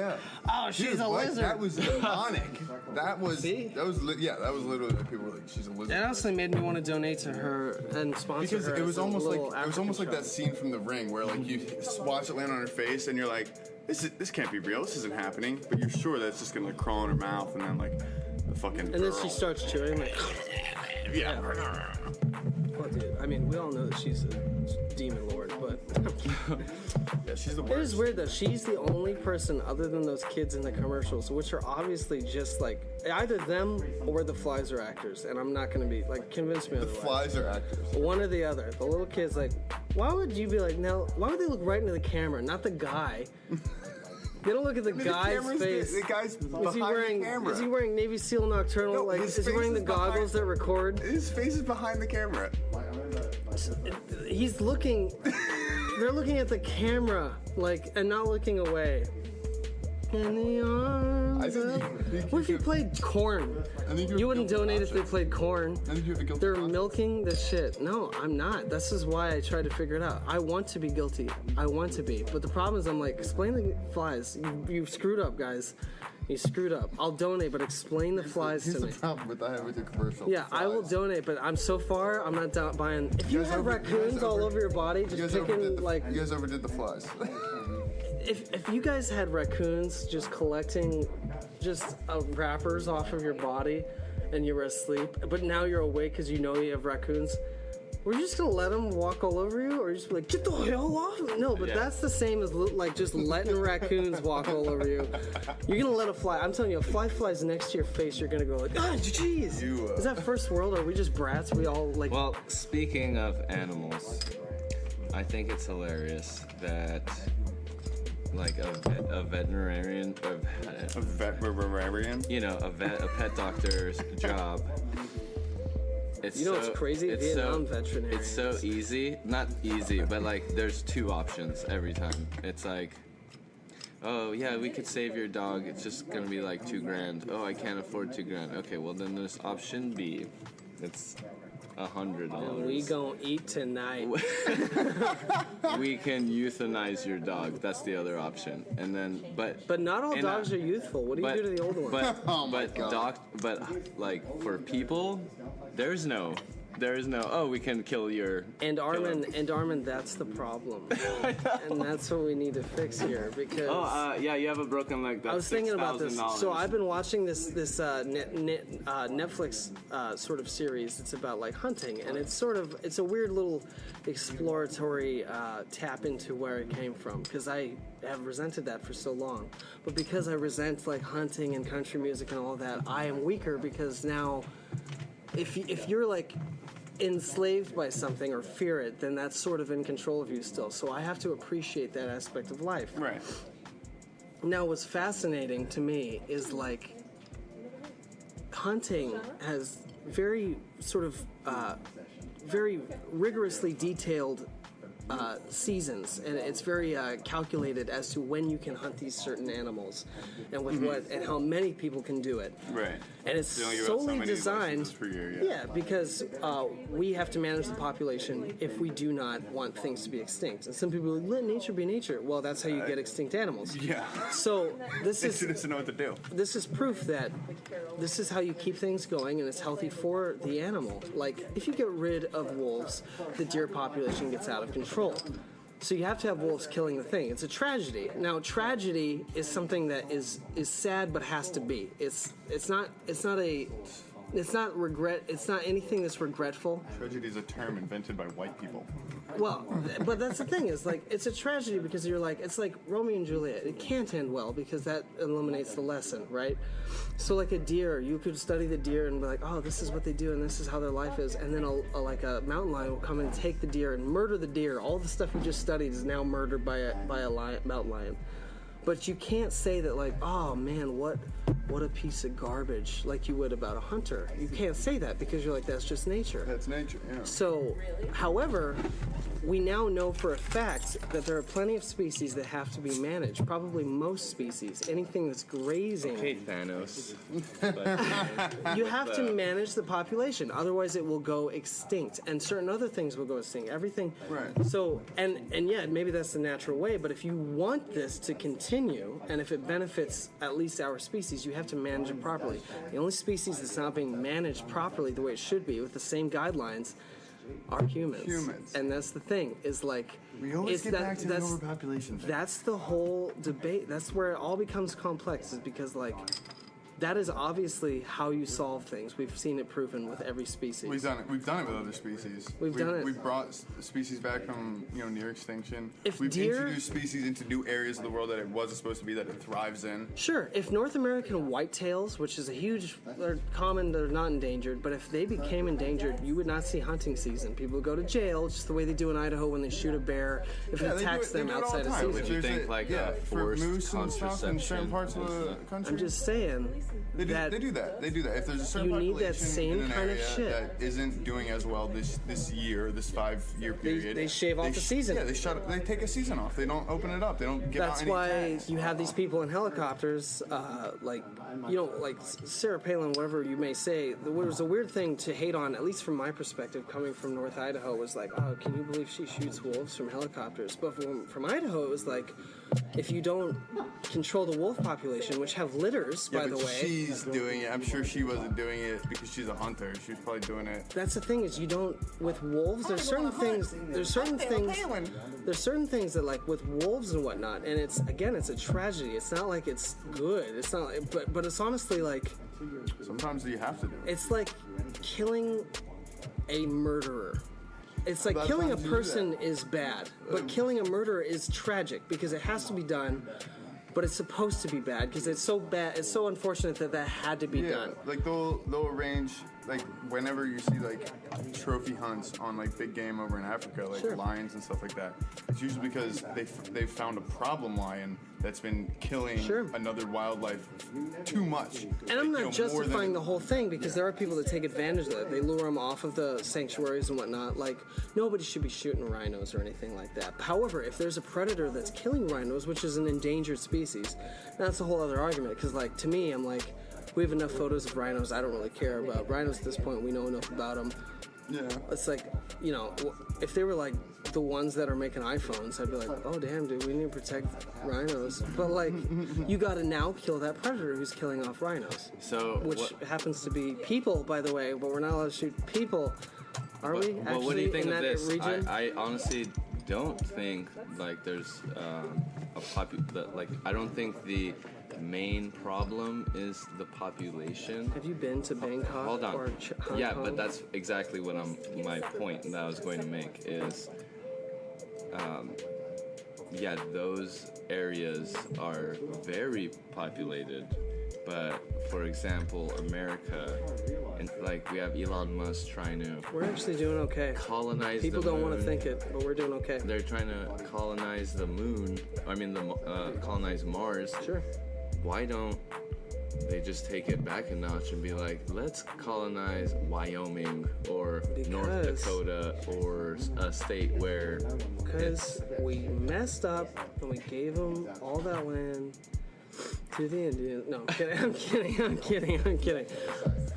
"Oh, she's Dude, a what? lizard." That was demonic. That was See? that was literally what people were like, she's a lizard. That also made me want to donate to her and sponsor Because her. it was as a almost like little African that scene from The Ring where like you watch it land on her face and you're like, this can't be real. This isn't happening. But you're sure that it's just gonna crawl in her mouth and then like the fucking. And then she starts chewing like. Yeah. Well, dude, I mean, we all know that she's a demon lord, but Yeah, she's the it worst. is weird though. She's the only person other than those kids in the commercials, which are obviously just like either them or the flies are actors. And I'm not gonna be like convince me The otherwise. flies are actors. One or the other. The little kid's like, why would you be like, now? Why would they look right into the camera, not the guy? They don't look at the guy's face. The guy's behind Is he wearing? the camera. Is he wearing Navy SEAL Nocturnal? No, like, his is he wearing the face is goggles behind- that record? His face is behind the camera. He's looking. They're looking at the camera, like, and not looking away. In the arms I think of- What if you played Corn? I think You wouldn't donate if they played Corn. I think you have a guilty They're conscience. milking the shit. No, I'm not. This is why I try to figure it out. I want to be guilty. I want to be. But the problem is I'm like, explain the flies. You screwed up, guys. You screwed up. I'll donate, but explain the flies Here's to the me. problem with your commercial. Yeah, I will Flies. donate, but I'm not buying. If you guys have raccoons all over your body, You just guys picking you guys overdid the flies. if you guys had raccoons just collecting just wrappers off of your body, and you were asleep, but now you're awake because you know you have raccoons. Were you just gonna let them walk all over you, or you just be like, get the hell off? No, but that's the same as like just letting raccoons walk all over you. You're gonna let a fly. I'm telling you, a fly flies next to your face. You're gonna go like, ah, jeez. Is that first world? Are we just brats? We all like. Well, speaking of animals, I think it's hilarious that like a veterinarian, A veterinarian? you know, a pet doctor's job. You know what's crazy? Vietnam veterinarians. It's so easy. Not easy, but like there's two options every time. It's like, oh yeah, we could save your dog. It's just gonna be like $2,000. Oh, I can't afford $2,000. Okay, well then there's option B. It's $100. We gonna eat tonight. We can euthanize your dog. That's the other option. And then, But not all dogs are youthful. What do you do to the older ones? But like for people, there's no. Oh, we can kill your. And Armen, that's the problem, and that's what we need to fix here because. Yeah, you have a broken leg. That's I was thinking about this. $6,000. So I've been watching this Netflix sort of series. It's about like hunting, and it's a weird little exploratory tap into where it came from because I have resented that for so long. But because I resent like hunting and country music and all that, I am weaker because now, if you're like enslaved by something or fear it, then that's sort of in control of you still. So I have to appreciate that aspect of life. Right. Now, what's fascinating to me is like hunting has very sort of very rigorously detailed seasons, and it's very calculated as to when you can hunt these certain animals, and with what and how many people can do it. Right. And it's They only give out so solely many designed. licenses per year, Yeah, because we have to manage the population if we do not want things to be extinct. And some people are like, let nature be nature. Well, that's how you get extinct animals. Yeah. So this They is doesn't know what to do. this is proof that this is how you keep things going, and it's healthy for the animal. Like, if you get rid of wolves, the deer population gets out of control. So you have to have wolves killing the thing. It's a tragedy. Now, tragedy is something that is sad but has to be. It's not regret. It's not anything that's regretful. Tragedy is a term invented by white people. Well, but that's the thing is like it's a tragedy because you're like it's like Romeo and Juliet. It can't end well because that eliminates the lesson, right? So like a deer, you could study the deer and be like, oh, this is what they do and this is how their life is, and then a mountain lion will come and take the deer and murder the deer. All the stuff you just studied is now murdered by a mountain lion. But you can't say that like, oh man, what a piece of garbage, like you would about a hunter. You can't say that because you're like, that's just nature. That's nature, yeah. So, however, we now know for a fact that there are plenty of species that have to be managed. Probably most species. Anything that's grazing. Okay, Thanos. You have to manage the population, otherwise it will go extinct, and certain other things will go extinct. Everything. Right. So, and yeah, maybe that's the natural way. But if you want this to continue, and if it benefits at least our species, you have to manage it properly. The only species that's not being managed properly the way it should be, with the same guidelines, are humans. And that's the thing. Is like We always it's get that, back to the that's, overpopulation thing. That's the whole debate. That's where it all becomes complex, is because like that is obviously how you solve things. We've seen it proven with every species. We've done it with other species. We've done it. We've brought species back from near extinction. If We've deer- introduced species into new areas of the world that it wasn't supposed to be, that it thrives in. Sure, if North American whitetails, which is a huge, they're common, they're not endangered, but if they became endangered, you would not see hunting season. People would go to jail, just the way they do in Idaho when they shoot a bear if it attacks them outside of season. Would you think like for forced moose and stuff in certain contraception parts of the and country? I'm just saying They do that. If there's a certain You need population that same in an kind of area shit. that isn't doing as well this year, this 5-year period, They shave off the season. Yeah, they take a season off. They don't open it up. They don't give out That's any why tags. you have these people in helicopters, like Sarah Palin, whatever you may say. There was a weird thing to hate on, at least from my perspective, coming from North Idaho, was like, oh, can you believe she shoots wolves from helicopters? But from Idaho, it was like, if you don't control the wolf population, which have litters, Yeah, by the but way. she's doing it. I'm sure she wasn't doing it because she's a hunter. She was probably doing it. That's the thing, is you don't, with wolves, there's certain things that, like, with wolves and whatnot, and it's a tragedy. It's not like it's good. It's not, but it's honestly like, Sometimes you have to do it. it's like killing a murderer. It's like That's killing a not to do person that. is bad, but killing a murderer is tragic because it has to be done, but it's supposed to be bad because it's so bad. It's so unfortunate that had to be done. Like they'll arrange, like whenever you see like trophy hunts on like big game over in Africa, like Sure. lions and stuff like that. It's usually because they've found a problem lion that's been killing Sure. another wildlife too much. And I'm Like, not you know, more justifying than- the whole thing because there are people that take advantage of that. They lure them off of the sanctuaries and whatnot. Like, nobody should be shooting rhinos or anything like that. However, if there's a predator that's killing rhinos, which is an endangered species, that's a whole other argument. Because, like, to me, I'm like, we have enough photos of rhinos. I don't really care about rhinos at this point. We know enough about them. Yeah. It's like, you know, if they were like the ones that are making iPhones, I'd be like, oh damn, dude, we need to protect rhinos. But like, you gotta now kill that predator who's killing off rhinos. So Which happens to be people, by the way, but we're not allowed to shoot people. Are we actually Well, what do you think in of that this? region? I honestly don't think like there's I don't think the main problem is the population. Have you been to Bangkok Hold on. or Hong Yeah, Kong? but that's exactly what my point that I was going to make is, those areas are very populated. But for example, America, and like we have Elon Musk trying to We're actually doing okay. colonize People the don't moon. want to think it, but we're doing okay. They're trying to colonize the moon. Colonize Mars. Sure. Why don't they just take it back a notch and be like, let's colonize Wyoming or North Because- Dakota or a state where Because we messed up and we gave them all that land to the Indians. No, I'm kidding.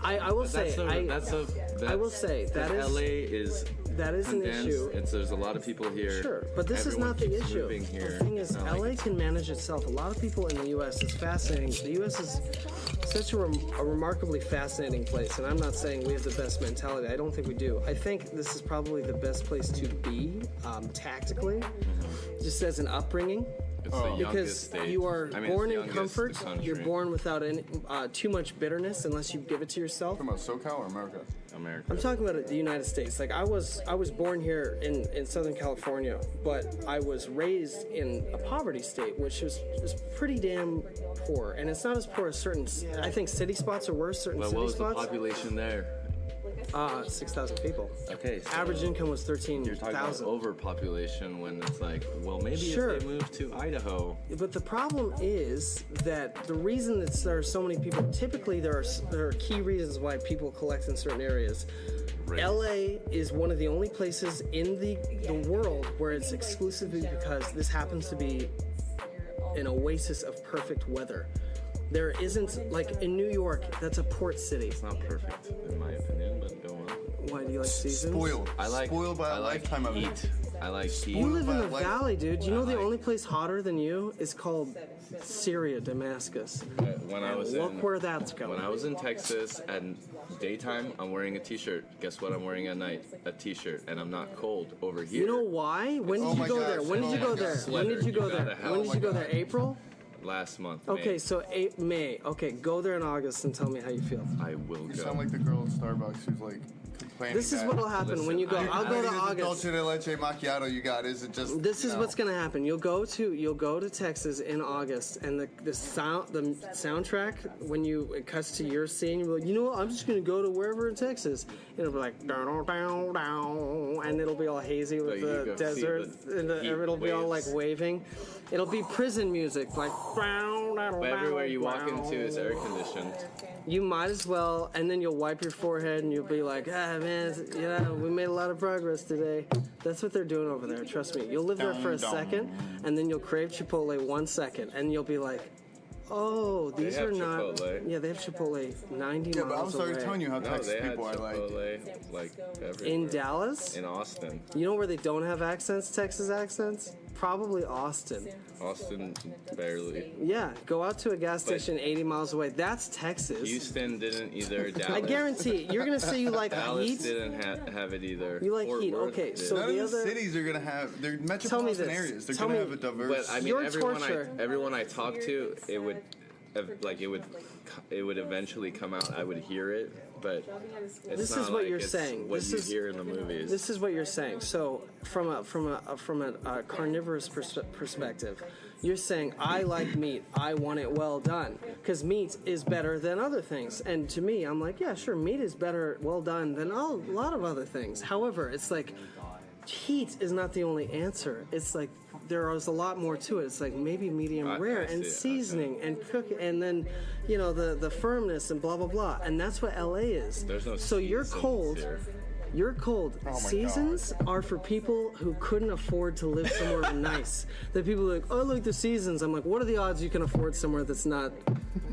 I will say, I will say that is LA is that is an condensed. issue. There's a lot of people here. Sure, but this is Everyone not the keeps issue. moving here. The thing is, Not like LA can manage itself. A lot of people in the U.S. It's fascinating. The U.S. is such a remarkably fascinating place, and I'm not saying we have the best mentality. I don't think we do. I think this is probably the best place to be tactically, just as an upbringing. It's the youngest Because state. you are I mean, it's born the in youngest comfort, country. you're born without any, too much bitterness unless you give it to yourself. Talking about SoCal or America? America. I'm talking about the United States. Like I was born here in Southern California, but I was raised in a poverty state, which is pretty damn poor. And it's not as poor as certain. I think city spots are worse. Certain But city what was the spots. population there? 6,000 people. Okay. So Average income was you're talking about 13,000. overpopulation when it's like, well, maybe Sure. if they move to Idaho. But the problem is that the reason that there are so many people, typically there are key reasons why people collect in certain areas. Race. LA is one of the only places in the world where it's exclusively because this happens to be an oasis of perfect weather. There isn't, like in New York, that's a port city. It's not perfect in my opinion, but go on. Why do you like seasons? Spoiled. I Spoiled by a like lifetime of heat. I like heat. You live in the Like- valley, dude. You know the like- only place hotter than you is called Syria, Damascus. When I was Look in where that's going. when I was in Texas at daytime, I'm wearing a t-shirt. Guess what I'm wearing at night? A t-shirt, and I'm not cold over here. You know why? When did Oh you my go gosh. there? When did you Oh go my there? gosh. When did you go You gotta there? have- When oh did my you go there? God. April? last month. Okay, May. so May. Okay, go there in August and tell me how you feel. I will You go. sound like the girl at Starbucks who's like planning. This is what'll happen Listen, when you go. I'll go to How many August. Dulce de leche macchiato you got? Is it just? This is know? what's gonna happen. You'll go to Texas in August, and the soundtrack when it cuts to your scene, you'll be like, you know what? I'm just gonna go to wherever in Texas, and it'll be like down, down, down, and it'll be all hazy with you the go see desert, the and heat it'll be all like waves. waving. It'll be prison music, like. But everywhere you walk into is air conditioned. You might as well, and then you'll wipe your forehead and you'll be like, man, we made a lot of progress today. That's what they're doing over there, trust me. You'll live there for a second, and then you'll crave Chipotle 1 second, and you'll be like, oh, these have are not... Chipotle. Yeah, they have Chipotle 90 Yeah, but I miles was already away. telling you how No, Texas they had people are like. Chipotle like everywhere. In Dallas? In Austin. You know where they don't have accents, Texas accents? Probably Austin. Austin, barely. Yeah, go out to a gas station 80 miles away. That's Texas. Houston didn't either. Dallas. I guarantee you're going to say you like Dallas heat. didn't have it either. You like Fort heat, Worth okay, did. so None the of the other- cities are gonna have. They're Tell me metropolitan this. areas. They're Tell gonna me- have a diverse. But I mean, Your everyone torture. everyone I talked to, it would eventually come out. I would hear it, but it's This not is what like you're it's saying. What This you is- hear in the movies. This is what you're saying. So, from a carnivorous perspective, you're saying I like meat. I want it well done because meat is better than other things. And to me, I'm like, yeah, sure, meat is better well done than a lot of other things. However, it's like heat is not the only answer. It's like there is a lot more to it. It's like maybe medium I rare see and it, seasoning and cook, and then the firmness and blah blah blah. And that's what LA is. There's no so you're seasons cold. here. You're cold. my Seasons are for people who couldn't afford to live somewhere nice. The people are like, oh, I like the seasons. I'm like, what are the odds you can afford somewhere that's not?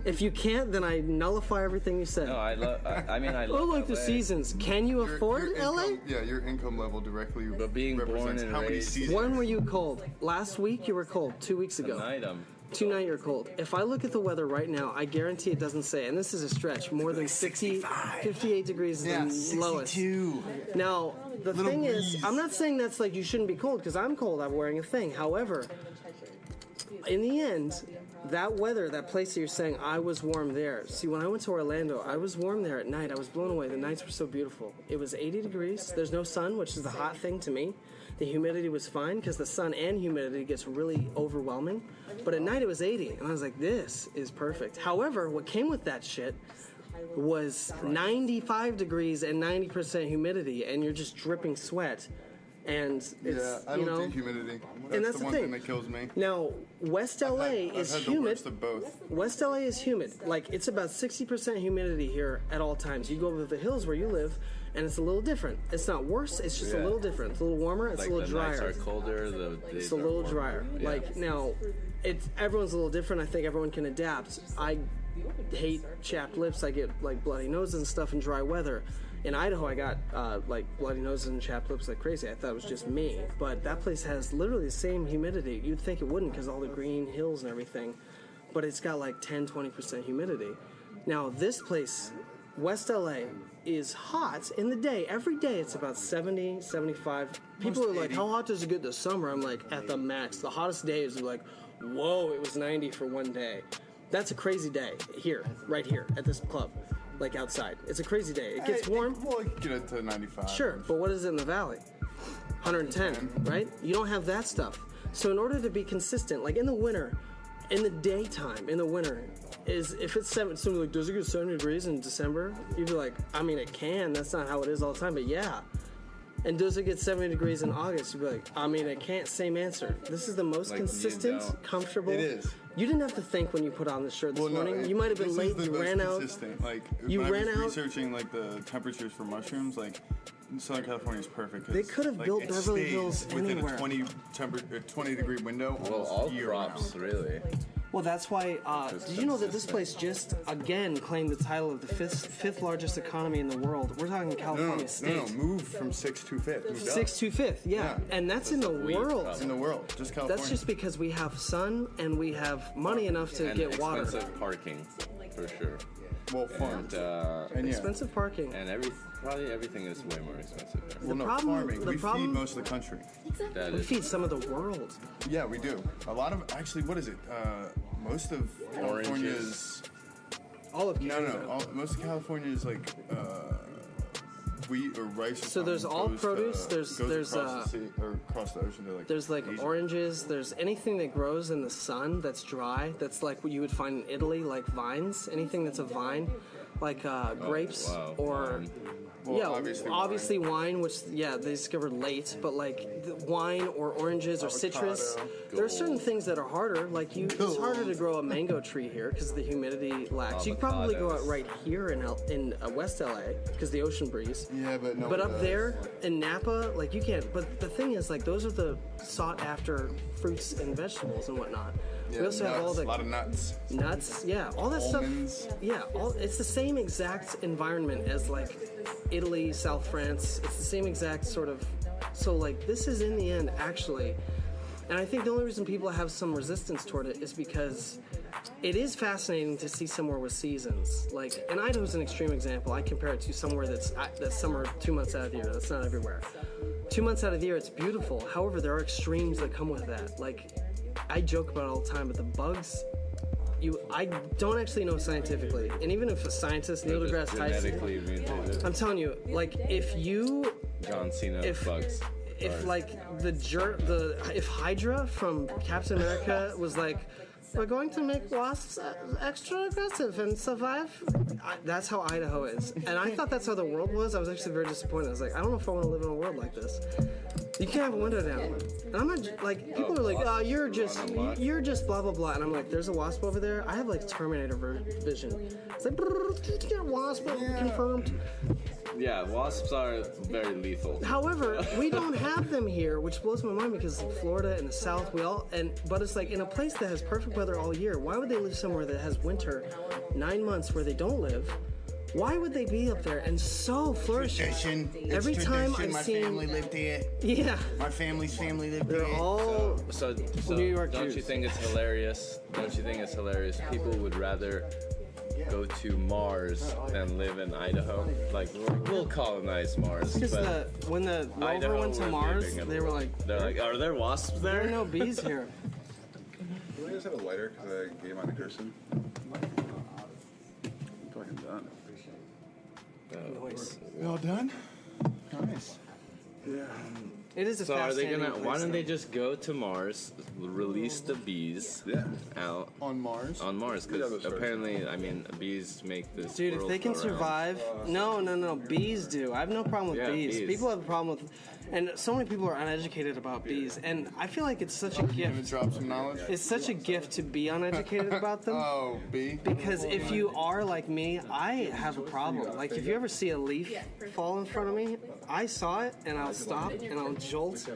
If you can't, then I nullify everything you said. No, I love. I mean, I I love. like the LA. seasons. Can you afford LA? Income, yeah, your income level directly But being born represents and how many raised- seasons. When were you cold? Last week you were cold. 2 weeks ago. Tonight I'm. Tonight you're cold. If I look at the weather right now, I guarantee it doesn't say, and this is a stretch, more than 58 degrees is Yeah, the lowest. 62. Now, the Little thing is, breeze. I'm not saying that's like you shouldn't be cold, because I'm cold, I'm wearing a thing. However, in the end, that weather, that place that you're saying, I was warm there. See, when I went to Orlando, I was warm there at night. I was blown away. The nights were so beautiful. It was 80 degrees. There's no sun, which is the hot thing to me. The humidity was fine, because the sun and humidity gets really overwhelming. But at night it was 80, and I was like, this is perfect. However, what came with that shit was 95 degrees and 90% humidity, and you're just dripping sweat. And it's, Yeah, I don't do humidity. That's, that's the the one thing. thing that kills me. Now, West LA I've is had the humid. worst of both. West LA is humid. Like, it's about 60% humidity here at all times. You go over the hills where you live, and it's a little different. It's not worse, it's just a Yeah. little different. It's a little warmer, it's Like a little the drier. nights are colder. The days It's a are little warmer. drier. Yeah. Like, now, everyone's a little different. I think everyone can adapt. I hate chapped lips. I get, like, bloody noses and stuff in dry weather. In Idaho, I got, like, bloody noses and chapped lips like crazy. I thought it was just me. But that place has literally the same humidity. You'd think it wouldn't because all the green hills and everything. But it's got, like, 10-20% humidity. Now, this place, West LA, is hot in the day. Every day it's about 70, 75. People Most are like, 80. how hot does it get this summer? I'm like, at the max. The hottest days are like, whoa, it was 90 for one day. That's a crazy day here, right here, at this club, like outside. It's a crazy day. It gets warm. Well, you can get it to 95. Sure, but what is it in the valley? 110, right? You don't have that stuff. So in order to be consistent, like in the winter, in the daytime, in the winter, is if it's somebody like, does it get 70 degrees in December? You'd be like, I mean, it can. That's not how it is all the time, but yeah. And does it get 70 degrees in August? You'd be like, I mean, it can't. Same answer. This is the most Like, you consistent, don't- comfortable. It is. You didn't have to think when you put on the shirt this morning. You might have been this late. Is the You most ran out. consistent. Like, You when ran I was out. researching like the temperatures for mushrooms, like in Southern California is perfect. 'cause, They could have like, built it Beverly stays Hills within anywhere. a 20 degree window. Well, almost all year crops, round. really. Well, that's why. Did you know that this place just again claimed the title of the fifth largest economy in the world? We're talking California State. No, moved from 6th to 5th. Moved up. 6th to 5th, yeah. Yeah. And that's in the weed world. problem. in the world, just California. That's just because we have sun and we have money enough to And get water. expensive parking, for sure. well farmed. And yeah. Expensive parking. and probably everything is way more expensive there. Well, no, problem- farming. the We problem- feed most of the country. That We is feed some of the world. Yeah, we do. A lot of actually, what is it? Most of California's. All of No, Canada. no. Most of California's like wheat or rice. Or So there's all goes, produce. There's goes across the sea, or across the ocean to like. there's like Asia. oranges. There's anything that grows in the sun that's dry. That's like what you would find in Italy, like vines. Anything that's a vine, like grapes wow. or. Well, obviously wine, which they discovered late, but like wine or oranges or citrus. There are certain things that are harder. Like it's harder to grow a mango tree here because the humidity lacks. You could probably grow it right here in West LA because the ocean breeze. Yeah, but no. But up there in Napa, like you can't. But the thing is, like those are the sought after fruits and vegetables and whatnot. Yeah, we also have all the a lot of nuts. nuts, all that Almonds. stuff. Yeah, it's the same exact environment as like Italy, South France. It's the same exact sort of. So like this is in the end actually, and I think the only reason people have some resistance toward it is because it is fascinating to see somewhere with seasons. Like, and Idaho's an extreme example. I compare it to somewhere that's summer 2 months out of the year. That's not everywhere. 2 months out of the year, it's beautiful. However, there are extremes that come with that. Like, I joke about it all the time, but the bugs. I don't actually know scientifically, and even if a scientist, Neil deGrasse Tyson, Genetically mutated. I'm telling you, like if John Cena bugs. if like if Hydra from Captain America was like, we're going to make wasps extra aggressive and survive. That's how Idaho is, and I thought that's how the world was. I was actually very disappointed. I was like, I don't know if I want to live in a world like this. You can't have a window down. And I'm not like people are like, oh, you're just blah blah blah, and I'm like, there's a wasp over there. I have like Terminator vision. It's like wasp confirmed. Yeah, wasps are very lethal. However, we don't have them here, which blows my mind because Florida and the South, but it's like in a place that has perfect weather all year. Why would they live somewhere that has winter 9 months where they don't live? Why would they be up there and so flourishing? Tradition. Every time I've my seen, family lived here. yeah, My family's family lived they're here. all So New York don't Jews. you think it's hilarious? Don't you think it's hilarious? People would rather go to Mars than live in Idaho. Like we'll colonize Mars, because but when the rover Idaho, went to we're Mars, leaving it. they were like, they're like, are there wasps there are there? no bees here. Do I just have a lighter because I gave mine to Kirsten? I'm fucking done. Noise. We all done? Nice. Yeah. It is a So are they fascinating gonna? Why place, don't they though. just go to Mars, release the bees Yeah. out On Mars? on Mars? Yeah, Because that's right. apparently, I mean, bees make this. Dude, if world they can go around. survive, no, bees do. I have no problem with Yeah, bees. bees. People have a problem with, and so many people are uneducated about bees, and I feel like it's such a Gonna gift. drop some knowledge? It's such a gift to be uneducated about them. Oh, B. Because if you are like me, I have a problem. Like if you ever see a leaf fall in front of me, I saw it and I'll stop and I'll jolt.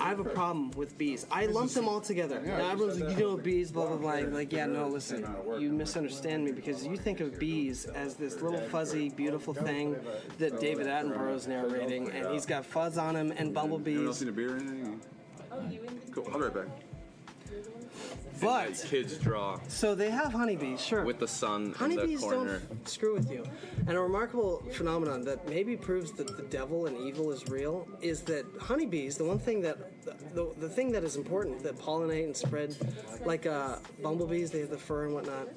I have a problem with bees. I lump them all together. Now everyone's like, you know, bees, blah blah blah. Like, yeah, no, listen, you misunderstand me because you think of bees as this little fuzzy, beautiful thing that David Attenborough is narrating, and he's got fuzz on him and Anyone else bumblebees. need a beer or anything? Cool. I'll be right back. But Kids draw so they have honeybees, sure. with the sun in the Honeybees corner. don't screw with you. And a remarkable phenomenon that maybe proves that the devil and evil is real is that honeybees, the one thing that, the thing that is important, that pollinate and spread, like bumblebees, they have the fur and whatnot,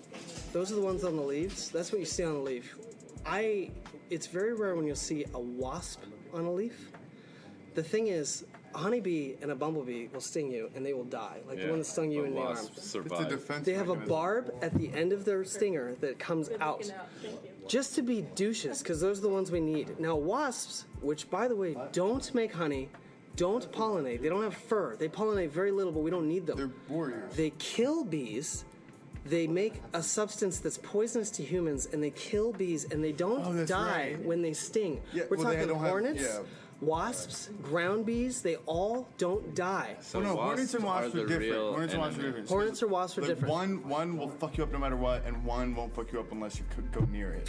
those are the ones on the leaves. That's what you see on the leaf. It's very rare when you'll see a wasp on a leaf. The thing is, a honeybee and a bumblebee will sting you and they will die. Like the one that stung you in the arm. Wasps It's a survive. defense They have a mechanism. barb at the end of their stinger that comes out just to be douches, because those are the ones we need. Now, wasps, which by the way don't make honey, don't pollinate, they don't have fur, they pollinate very little, but we don't need them. They're warriors. They kill bees. They make a substance that's poisonous to humans, and they kill bees, and they don't Oh, that's die right. when they sting. Yeah, We're well, they talking don't have- hornets, yeah. wasps, ground bees. They all don't die. So Oh, no, hornets and wasps are are the different. real Hornets and wasps are enemy. different. Hornets or wasps are Like, different. One will fuck you up no matter what, and one won't fuck you up unless you could go near it.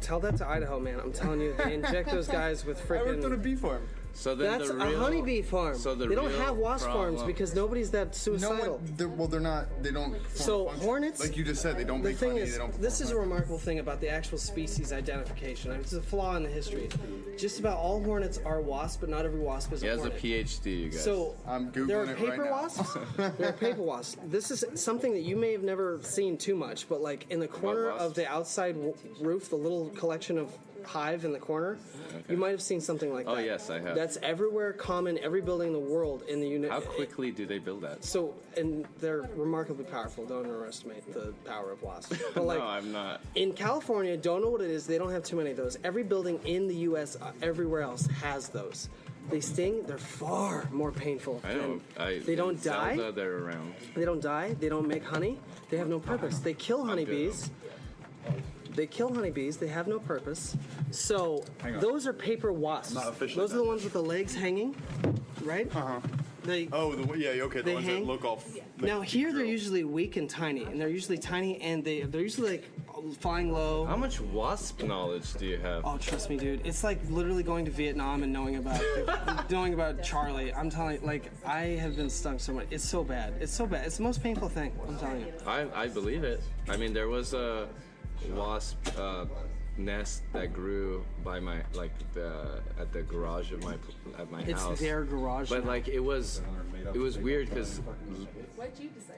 Tell that to Idaho, man. I'm telling you, they inject those guys with I worked on a freaking. bee farm. So then That's the a real, honeybee farm. So the They don't real have wasp farms problem- because nobody's that No suicidal. one. They're not. They don't. So function. hornets, like you just said, they don't The make thing honey. is, They don't. this is a perform remarkable thing about the actual species identification. I mean, it's a flaw in the history. Just about all hornets are wasps, but not every wasp is He a has a hornet. PhD, you guys. So I'm Googling there are it right paper now. wasps. There are paper wasps. This is something that you may have never seen too much, but like in the corner wasps? of the outside roof, the little collection of hive in the corner. You might have seen something like that. Oh, yes, I have. That's everywhere, common, every building in the world in the unit. How quickly do they build that? So, and they're remarkably powerful. Don't underestimate the power of wasps. But like, No, I'm not. in California, don't know what it is. They don't have too many of those. Every building in the U.S., everywhere else has those. They sting. They're far more painful. I know. They don't die. Zelda, they're around. They don't die. They don't make honey. They have no purpose. They kill honeybees. They kill honeybees. They have no purpose. So those are paper wasps. Not officially Those are the ones with the legs hanging, right? They. Oh, yeah, okay. The They ones hang? that look all. Now here they're usually weak and tiny, and they're usually tiny, and they're usually like flying low. How much wasp knowledge do you have? Oh, trust me, dude. It's like literally going to Vietnam and knowing about Charlie. I'm telling you, like, I have been stung so much. It's so bad. It's so bad. It's the most painful thing. I'm telling you. I believe it. I mean, there was a wasp nest that grew by my at the garage of my It's house. their garage. But now. like it was weird because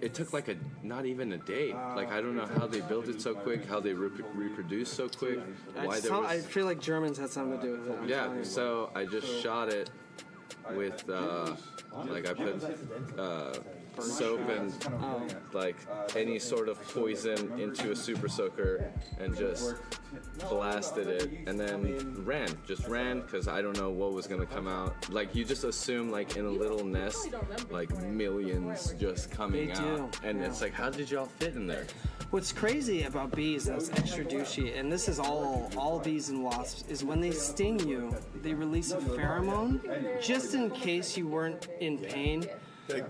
it took like not even a day. Like I don't know how they built it so quick, how they reproduce so quick, why there was. I feel like Germans had something to do with it. I'm telling Yeah, you. so I just shot it with like I put soap and like any sort of poison into a super soaker and just blasted it and then ran because I don't know what was gonna come out. Like you just assume like in a little nest like millions just coming They out do, and yeah. it's like how did y'all fit in there? What's crazy about bees that's extra douchey, and this is all bees and wasps, is when they sting you, they release a pheromone just in case you weren't in pain.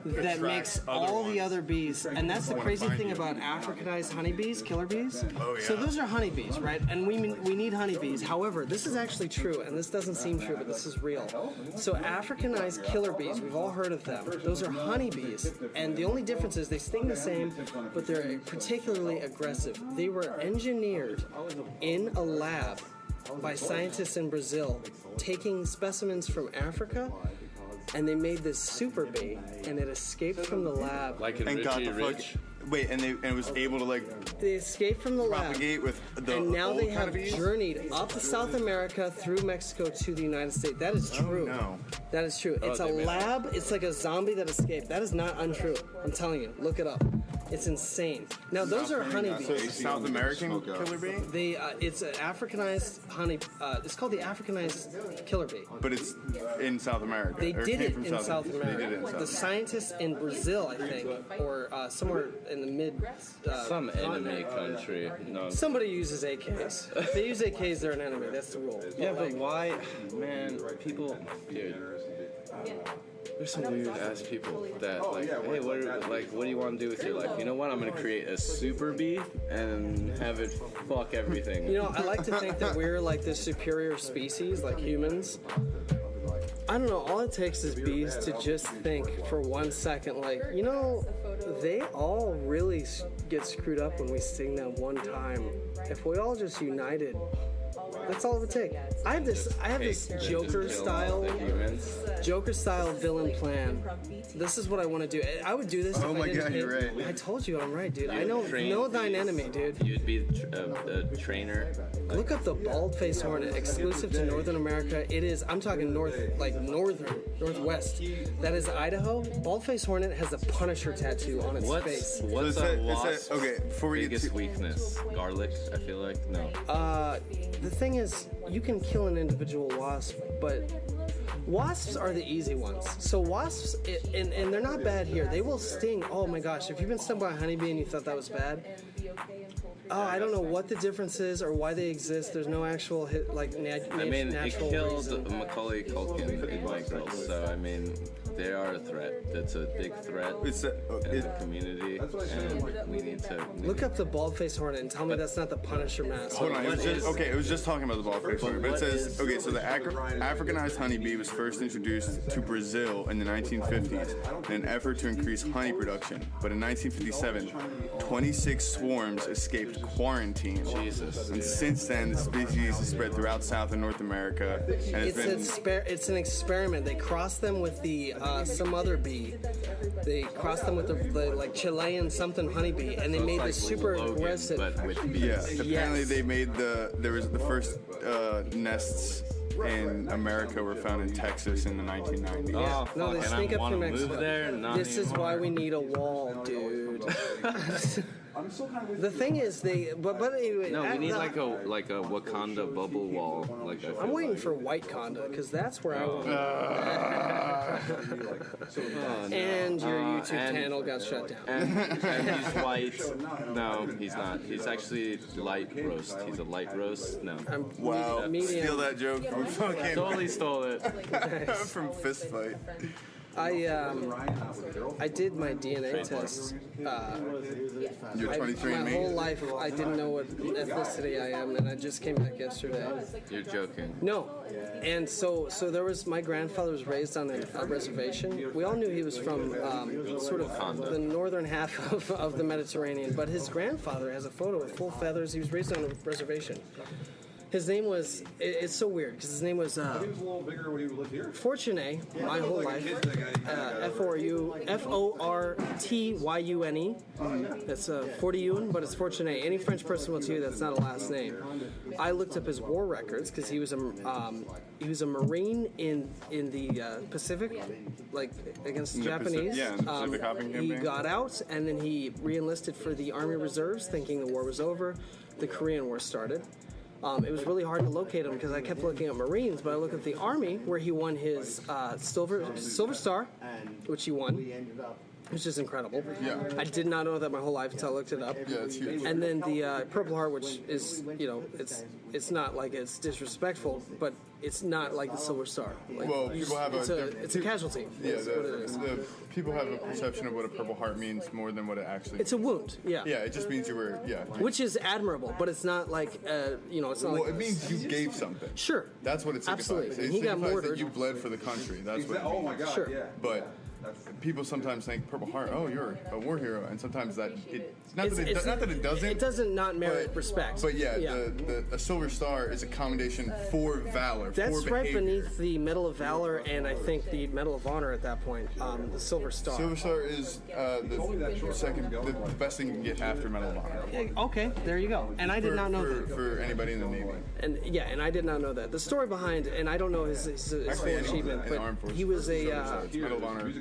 That makes all the other bees, and that's the crazy thing about Africanized honeybees, killer bees. Oh, yeah. So those are honeybees, right? And we need honeybees. However, this is actually true, and this doesn't seem true, but this is real. So Africanized killer bees, we've all heard of them. Those are honeybees, and the only difference is they sting the same, but they're particularly aggressive. They were engineered in a lab by scientists in Brazil, taking specimens from Africa. And they made this super bee, and it escaped from the lab. Like in And got Richie the fuck. Rich? Wait, and it was able to like They escaped from the lab, propagate with the and now old they kind have of bees? journeyed up South America through Mexico to the United States. That is true. no. That is true. It's a they made lab. It's like a zombie that escaped. That is not untrue. I'm telling you. Look it up. It's insane. Now those are So honeybees. it's South American killer bee, It's an Africanized honey. It's called the Africanized killer bee. but it's in South America. They or did came it from in South America. They did it in South The scientists in Brazil, I think, or somewhere in the mid. Some enemy country. No. Somebody uses AKs. If they use AKs, they're an enemy. That's the rule. Yeah, but why, man? People, dude. There's some weird ass people that like, hey, what do you want to do with your life? You know what? I'm gonna create a super bee and have it fuck everything. You know, I like to think that we're like this superior species, like humans. I don't know. All it takes is bees to just think for 1 second, like, you know, they all really get screwed up when we sting them one time. If we all just united, that's all it would take. I have this Joker style villain plan. This is what I want to do. I would do this. Oh if my I didn't God, pay- you're right. I told you I'm right, dude. I Train know thine bees. enemy, dude. You'd be a trainer. Look up the bald-faced hornet, exclusive to Northern America. It is, I'm talking northwest. That is Idaho. Bald-faced hornet has a Punisher tattoo on its face. What's So a it's wasp's okay, before we get biggest to- weakness? Garlic, I feel like. No. The thing is, you can kill an individual wasp, but wasps are the easy ones. So wasps, and they're not bad here. They will sting. Oh my gosh, if you've been stung by a honeybee and you thought that was bad, I don't know what the difference is or why they exist. There's no actual I mean, it natural killed reason. Macaulay Culkin in Michaels, so I mean, they are a threat. That's a big threat in the community, and we need to Look up the bald-faced hornet and tell me that's not the Punisher mask. Hold on, it was just talking about the bald-faced hornet, but it what says, is- okay, so the Africanized honeybee was first introduced to Brazil in the 1950s in an effort to increase honey production. But in 1957, 26 swarms escaped quarantine. Jesus. And since then, the species has spread throughout South and North America, and It's an experiment. They crossed them with the some other bee. They crossed them with the like Chilean something honeybee, and they made this super aggressive. But with bees. yeah. Apparently, they made there was the first nests in America were found in Texas in the 1990s. Oh, No, they fuck, sneak and I up from wanna Mexico. move there? Not This is why we need a wall, dude. The thing is, but anyway. No, we need like a Wakanda bubble wall. Like I I'm feel waiting like. for White Conda because that's where I want. Oh, no. And your Uh, YouTube and- channel got shut down. And he's white. No, he's not. He's actually light roast. He's a light roast. No. I'm Wow, medium. steal that joke from fucking Totally stole it. from Fist Fight. I did my DNA test. You're My 23andMe. whole life, I didn't know what ethnicity I am, and I just came back yesterday. You're joking. No, and so there was my grandfather was raised on a reservation. We all knew he was from sort of the northern half of the Mediterranean, but his grandfather has a photo with full feathers. He was raised on a reservation. His name was, it's so weird, because his name was Fortuné, my whole life. Fortyune. That's Fortyune, but it's Fortuné. Any French person will tell you that's not a last name. I looked up his war records, because he was a Marine in the Pacific, like against the Japanese. Yeah, in the Pacific Hopping He Campaign. got out, and then he re-enlisted for the Army Reserves, thinking the war was over. The Korean War started. It was really hard to locate him because I kept looking at Marines, but I looked at the Army where he won his Silver Star, which he won, which is incredible. Yeah. I did not know that my whole life until I looked it up. Yeah, it's huge. And then the Purple Heart, which is, it's not like it's disrespectful, but it's not like the Silver Star. Like, Well, people have it's a casualty. Yeah, That's what it is. the people have a perception of what a Purple Heart means more than what it actually. It's a wound. Yeah. Yeah, it just means you were. Yeah. Which is admirable, but it's not like it's not Well, like it means you gave something. Sure. That's what it signifies. Absolutely. It He got signifies mortared. that you bled for the country. That's what it means. Oh my God! Sure. Yeah. But people sometimes think Purple Heart, oh, you're a war hero, and sometimes that not that it doesn't. It doesn't not merit but- respect. But yeah, the Silver Star is a commendation for valor. That's for right behavior. beneath the Medal of Valor and I think the Medal of Honor at that point. The Silver Star. Silver Star is the second, the best thing you can get after Medal of Honor. Okay, there you go. And I did not know that. For anybody in the Navy. And I did not know that. The story behind, and I don't know his full Actually, achievement, in the Armed but Forces, he was Silver a. Star. It's Medal of Honor.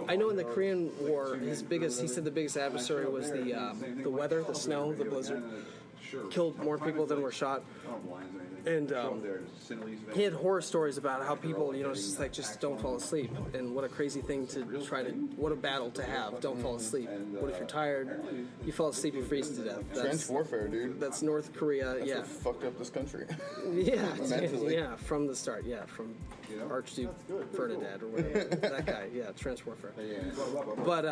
I know in the Korean War, he said the biggest adversary was the weather, the snow, the blizzard. Killed more people than were shot. And he had horror stories about how people, just don't fall asleep. And what a crazy thing what a battle to have. Don't fall asleep. What if you're tired? You fall asleep, you freeze to death. Trench warfare, dude. That's North Korea, That's yeah. what fucked up this country. Yeah, Mentally. yeah, from the start, yeah, from Archduke Ferdinand or whatever. That guy, yeah, trench warfare. But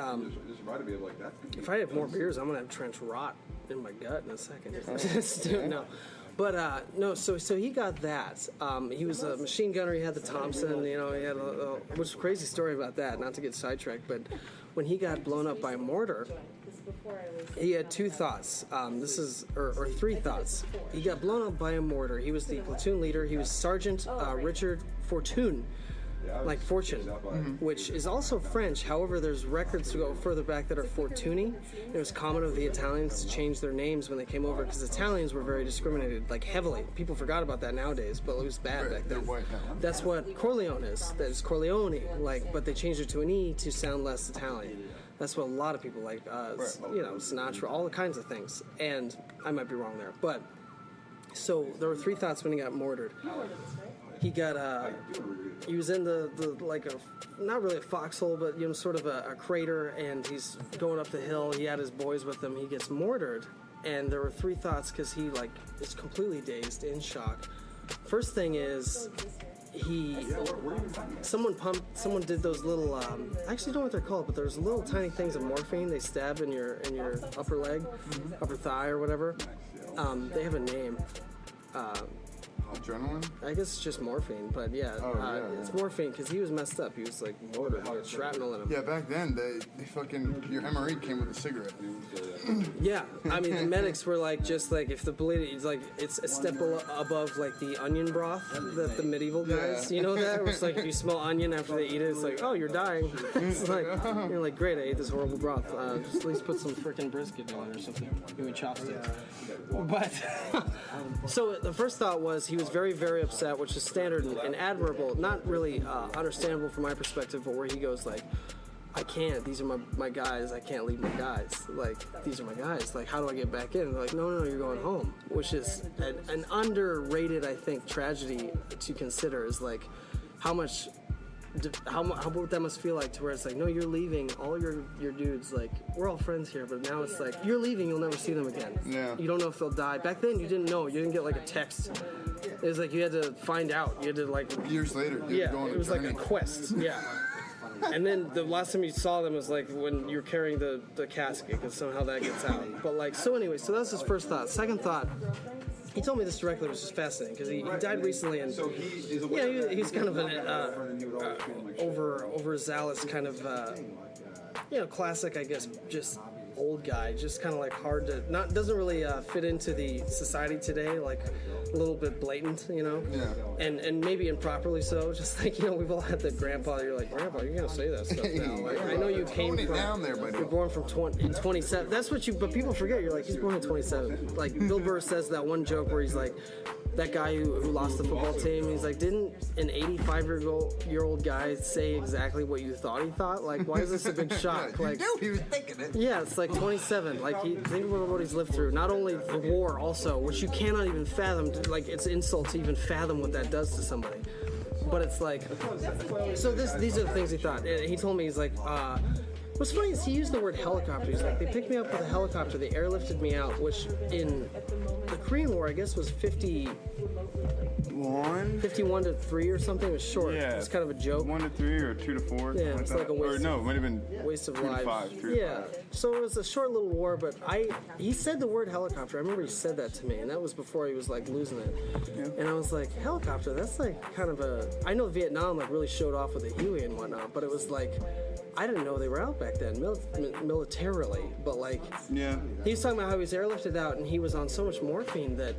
if I have more beers, I'm gonna have trench rot in my gut in a second. No. But no, so he got that. He was a machine gunner. He had the Thompson. He had which is a crazy story about that. Not to get sidetracked, but when he got blown up by a mortar, he had two thoughts. Or three thoughts. He got blown up by a mortar. He was the platoon leader. He was Sergeant Richard Fortune. Like Fortune, which is also French. However, there's records to go further back that are Fortuny. It was common of the Italians to change their names when they came over because Italians were very discriminated, like heavily. People forgot about that nowadays, but it was bad back They're then. white now. That's what Corleone is. That is Corleone, but they changed it to an E to sound less Italian. That's what a lot of people like. Sinatra, all the kinds of things. And I might be wrong there, but so there were three thoughts when he got mortared. He got he was in the like not really a foxhole, but sort of a crater, and he's going up the hill. He had his boys with him. He gets mortared, and there were three thoughts because he is completely dazed, in shock. First thing is someone did those little I actually don't know what they're called, but there's little tiny things of morphine they stab in your upper leg, upper thigh or whatever. They have a name. Adrenaline? I guess it's just morphine, but yeah, it's morphine because he was messed up. He was like mortared, he had shrapnel in him. Yeah, back then they fucking your MRE came with a cigarette. Yeah, I mean the medics were like just like if the bleeding, it's a step above like the onion broth that the medieval guys, you know that? Where it's like if you smell onion after they eat it, it's like, oh, you're dying. It's like you're like, great, I ate this horrible broth. Just at least put some freaking brisket in it or something. Give me chopsticks. But so the first thought was he was very, very upset, which is standard and admirable, not really understandable from my perspective, but where he goes like, I can't, these are my guys, I can't leave my guys, like, these are my guys, like, how do I get back in? And they're like, no, you're going home, which is an underrated, I think, tragedy to consider, is like, how what that must feel like, to where it's like, no, you're leaving all your dudes, like, we're all friends here, but now it's like, you're leaving, you'll never see them again. Yeah. You don't know if they'll die. Back then, you didn't know, you didn't get like a text. It was like you had to find out. You had to like Years later, you had to go on it a was like a journey. quest. Yeah. And then the last time you saw them was like when you're carrying the casket, because somehow that gets out. But like, so anyway, so that's his first thought. Second thought, he told me this directly, which is fascinating, because he died recently, and he's kind of an overzealous kind of classic, I guess, just old guy, just kind of like hard to doesn't really fit into the society today, like a little bit blatant, and maybe improperly so. Just like we've all had the grandpa. You're like, grandpa, you're gonna say that stuff now. Like, I know you came from. Down there, buddy. You're born from 27. That's what you. But people forget. You're like, he's born in 27. Like Bill Burr says that one joke where he's like, that guy who lost the football team. He's like, didn't an 85-year-old guy say exactly what you thought he thought? Like, why is this a big shock? Like, He was thinking it. yeah, it's like 27. Like, think about what he's lived through. Not only the war, also, which you cannot even fathom. Like, it's insult to even fathom what that does to somebody. But it's like, so these are the things he thought. And he told me, he's like, what's funny is he used the word helicopter. He's like, they picked me up with a helicopter. They airlifted me out, which in the Korean War, I guess, was 51 to 3 or something. It was short. Yeah. It was kind of a joke. 1 to 3 or 2 to 4. Yeah, it's like a waste. Or no, it might have been Waste of 2 to lives. 5. 3 to Yeah. 5. So it was a short little war, but he said the word helicopter. I remember he said that to me, and that was before he was like losing it. Yeah. And I was like, helicopter? That's like kind of a. I know Vietnam like really showed off with the Huey and whatnot, but it was like, I didn't know they were out back then, militarily. But like, Yeah. he was talking about how he was airlifted out, and he was on so much morphine that.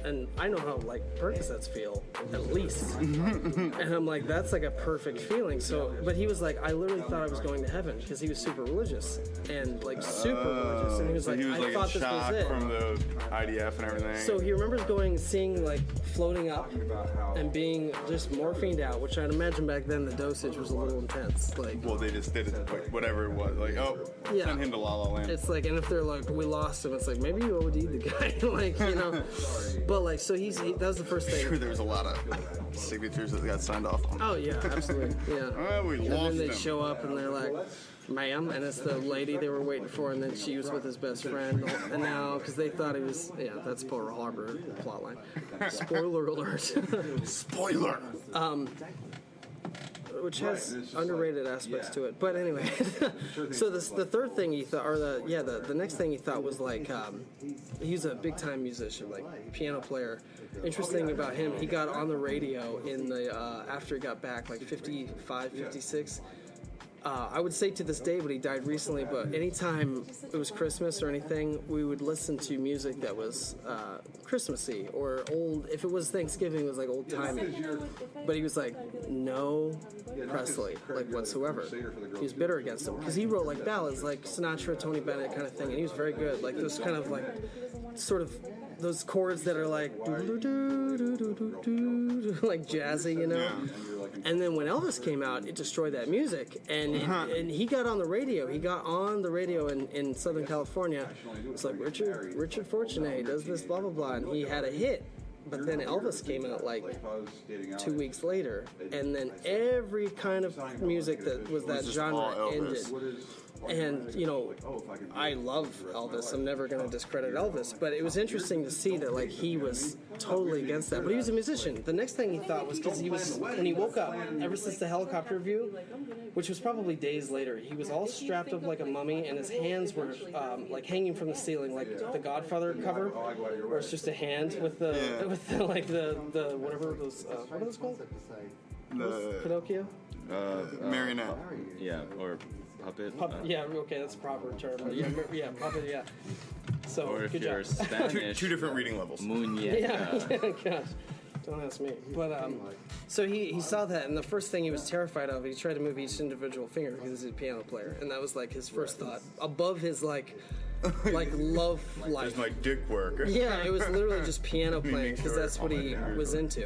And I know how like Percocets feel, at least. And I'm like, that's like a perfect feeling. So, but he was like, I literally thought I was going to heaven, because he was super religious and like super religious. And he was So like, he was I like thought in this was shock it. from the IDF and everything. So he remembers seeing like floating up and being just morphined out, which I'd imagine back then the dosage was a little intense. Like, well, they just did it, like, whatever it was. Like, Yeah. send him to La La Land. it's like, and if they're like, we lost him, it's like, maybe you OD'd the guy, like, But like, so that was the first thing. Sure, there was a lot of signatures that got signed off on. Oh yeah, absolutely, yeah. Oh, we And lost then they him. show up and they're like, ma'am, and it's the lady they were waiting for, and then she was with his best friend, and now, because they thought he was, that's Pearl Harbor plotline. Spoiler alert. Spoiler! Which has underrated aspects to it, but anyway. So the third thing he thought, or the next thing he thought was like, he's a big time musician, like piano player. Interesting about him, he got on the radio in the after he got back, like 55, 56. I would say to this day, but he died recently, but anytime it was Christmas or anything, we would listen to music that was Christmassy or old. If it was Thanksgiving, it was like old-timey. But he was like, no Presley, like whatsoever. He was bitter against him because he wrote like ballads, like Sinatra, Tony Bennett kind of thing, and he was very good. Like those kind of like sort of those chords that are like like jazzy, And then when Elvis came out, it destroyed that music, and he got on the radio. He got on the radio in Southern California. It's like Richard Fortuné does this, blah blah blah, and he had a hit. But then Elvis came out like 2 weeks later, and then every kind of music that was that genre ended. And, I love Elvis. I'm never going to discredit Elvis. But it was interesting to see that, like, he was totally against that. But he was a musician. The next thing he thought was, because when he woke up, ever since the helicopter view, which was probably days later. He was all strapped up like a mummy, and his hands were like hanging from the ceiling, like the Godfather cover, where it's just a hand with the like the whatever those what are those called? Pinocchio. Marionette. Yeah, or puppet. Yeah, okay, that's a proper term. Yeah, puppet. Yeah. So Or if good you're job. Spanish, Two different reading levels. muñeca. Yeah, gosh. Don't ask me. But so he saw that, and the first thing he was terrified of, he tried to move each individual finger because he's a piano player, and that was like his first thought above his like love life. Does my dick work? Yeah, it was literally just piano playing because sure that's what all he my fingers was work. into,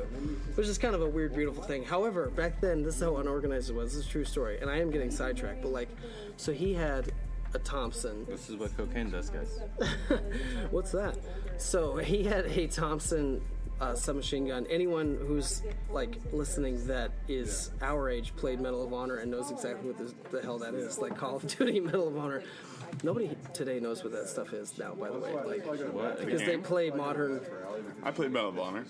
which is kind of a weird, beautiful thing. However, back then, this is how unorganized it was. This is a true story, and I am getting sidetracked, but like, so he had a Thompson. This is what cocaine does, guys. What's that? So he had a Thompson submachine gun. Anyone who's like listening that is our age played Medal of Honor and knows exactly what the hell that is, like Call of Duty Medal of Honor. Nobody today knows what that stuff is now, by the way. Like, What? because they play modern. I played Medal of Honor.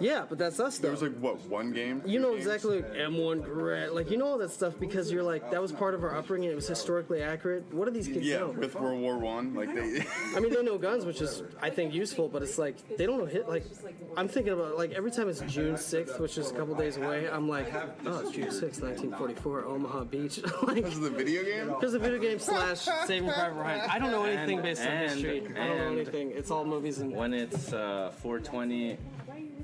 Yeah, but that's us though. There was like what, one game? You know Two games? exactly like M1 Gret, like you know all that stuff because you're like that was part of our upbringing. It was historically accurate. What do these kids Yeah, know? with World War One, like they. I mean, they know guns, which is I think useful, but it's like they don't know hit. Like I'm thinking about like every time it's June 6th, which is a couple days away. I'm like, oh, it's June 6th, 1944, Omaha Beach. Like This is the video game. there's a video game / Saving Private Ryan. I don't know anything based on history. I don't know anything. It's all movies and. When it's 420,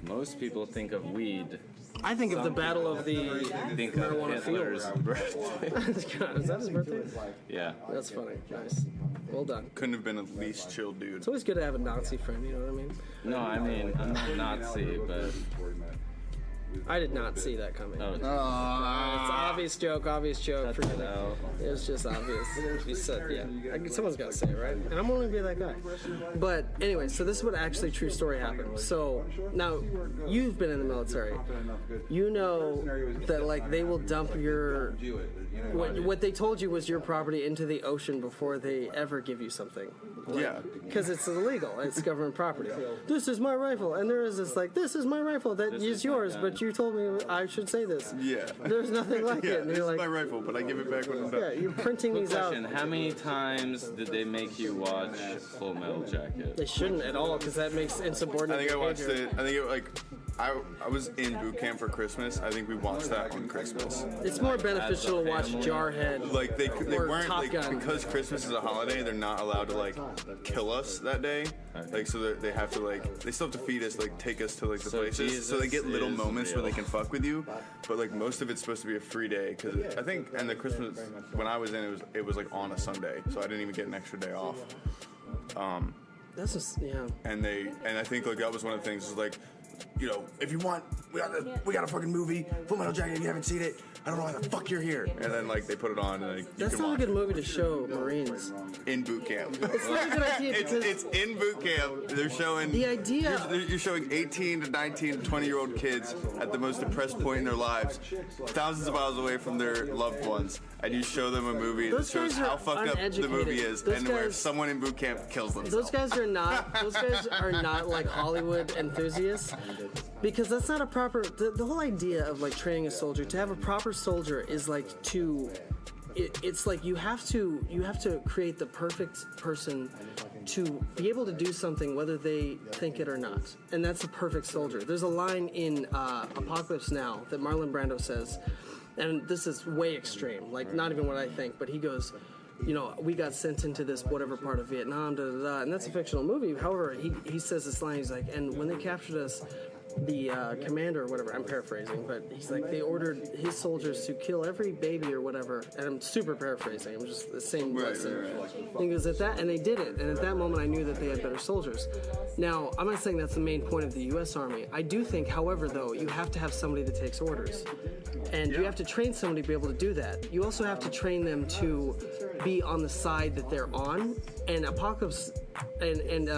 most people think of weed. I think of the Battle of the Think of Marijuana Hitler's Fields. birthday. God, is that his birthday? Yeah. That's funny. Nice. Well done. Couldn't have been a least chill dude. It's always good to have a Nazi friend, you know what I mean? No, I mean, I'm not Nazi, but I did not see that coming. oh, It's obvious joke. cut Forget that it. out. It was just obvious. You said, yeah. Someone's got to say it, right? And I'm only going to be that guy. But anyway, so this is what actually true story happened. So now you've been in the military. You know that like they will dump your what they told you was your property into the ocean before they ever give you something. Yeah. Because it's illegal. It's government property. This is my rifle, and there is this like this is my rifle that This is is my yours, gun. but you told me I should say this. Yeah. There's nothing like Yeah, it. And this you're is like, my rifle, but I give it back when I'm yeah, done. you're printing these out. Question, how many times did they make you watch Full Metal Jacket? They shouldn't at all, because that makes insubordinate I think I watched behavior. it. I think it like I was in boot camp for Christmas. I think we watched that on Christmas. It's more beneficial to watch family. Jarhead. Like they Or weren't Top like Gun. because Christmas is a holiday. They're not allowed to like kill us that day. Like so they have to like they still have to feed us, like take us to like the So places. So they get Jesus little is moments where real. they can fuck with you. But like most of it's supposed to be a free day because I think and the Christmas when I was in it was like on a Sunday, so I didn't even get an extra day off. That's just, yeah. And I think like that was one of the things is like, you know, if you want, we got a fucking movie, Full Metal Jacket. If you haven't seen it, I don't know why the fuck you're here. And then like they put it on and like, you That's can not a watch good movie to show Marines. it in boot camp. It's not a good idea because It's in boot camp. They're showing the idea. You're showing 18 to 19 to 20-year-old kids at the most depressed point in their lives, thousands of miles away from their loved ones, and you show them a movie that Those shows guys are how fucked up the uneducated. movie is, Those and where guys- someone in boot camp kills themselves. Those guys are not like Hollywood enthusiasts, because that's not a proper. The whole idea of like training a soldier, to have a proper soldier is like to. It's like you have to create the perfect person to be able to do something whether they think it or not, and that's a perfect soldier. There's a line in Apocalypse Now that Marlon Brando says, and this is way extreme, like not even what I think, but he goes, you know, we got sent into this whatever part of Vietnam, da da da, and that's a fictional movie. However, he says this line, he's like, and when they captured us, the commander or whatever, I'm paraphrasing, but he's like, they ordered his soldiers to kill every baby or whatever, and I'm super paraphrasing, I'm just the same lesson. And he goes, and they did it, and at that moment I knew that they had better soldiers. Now, I'm not saying that's the main point of the U.S. Army. I do think, however, though, you have to have somebody that takes orders. And you have to train somebody to be able to do that. You also have to train them to be on the side that they're on, and Apocalypse and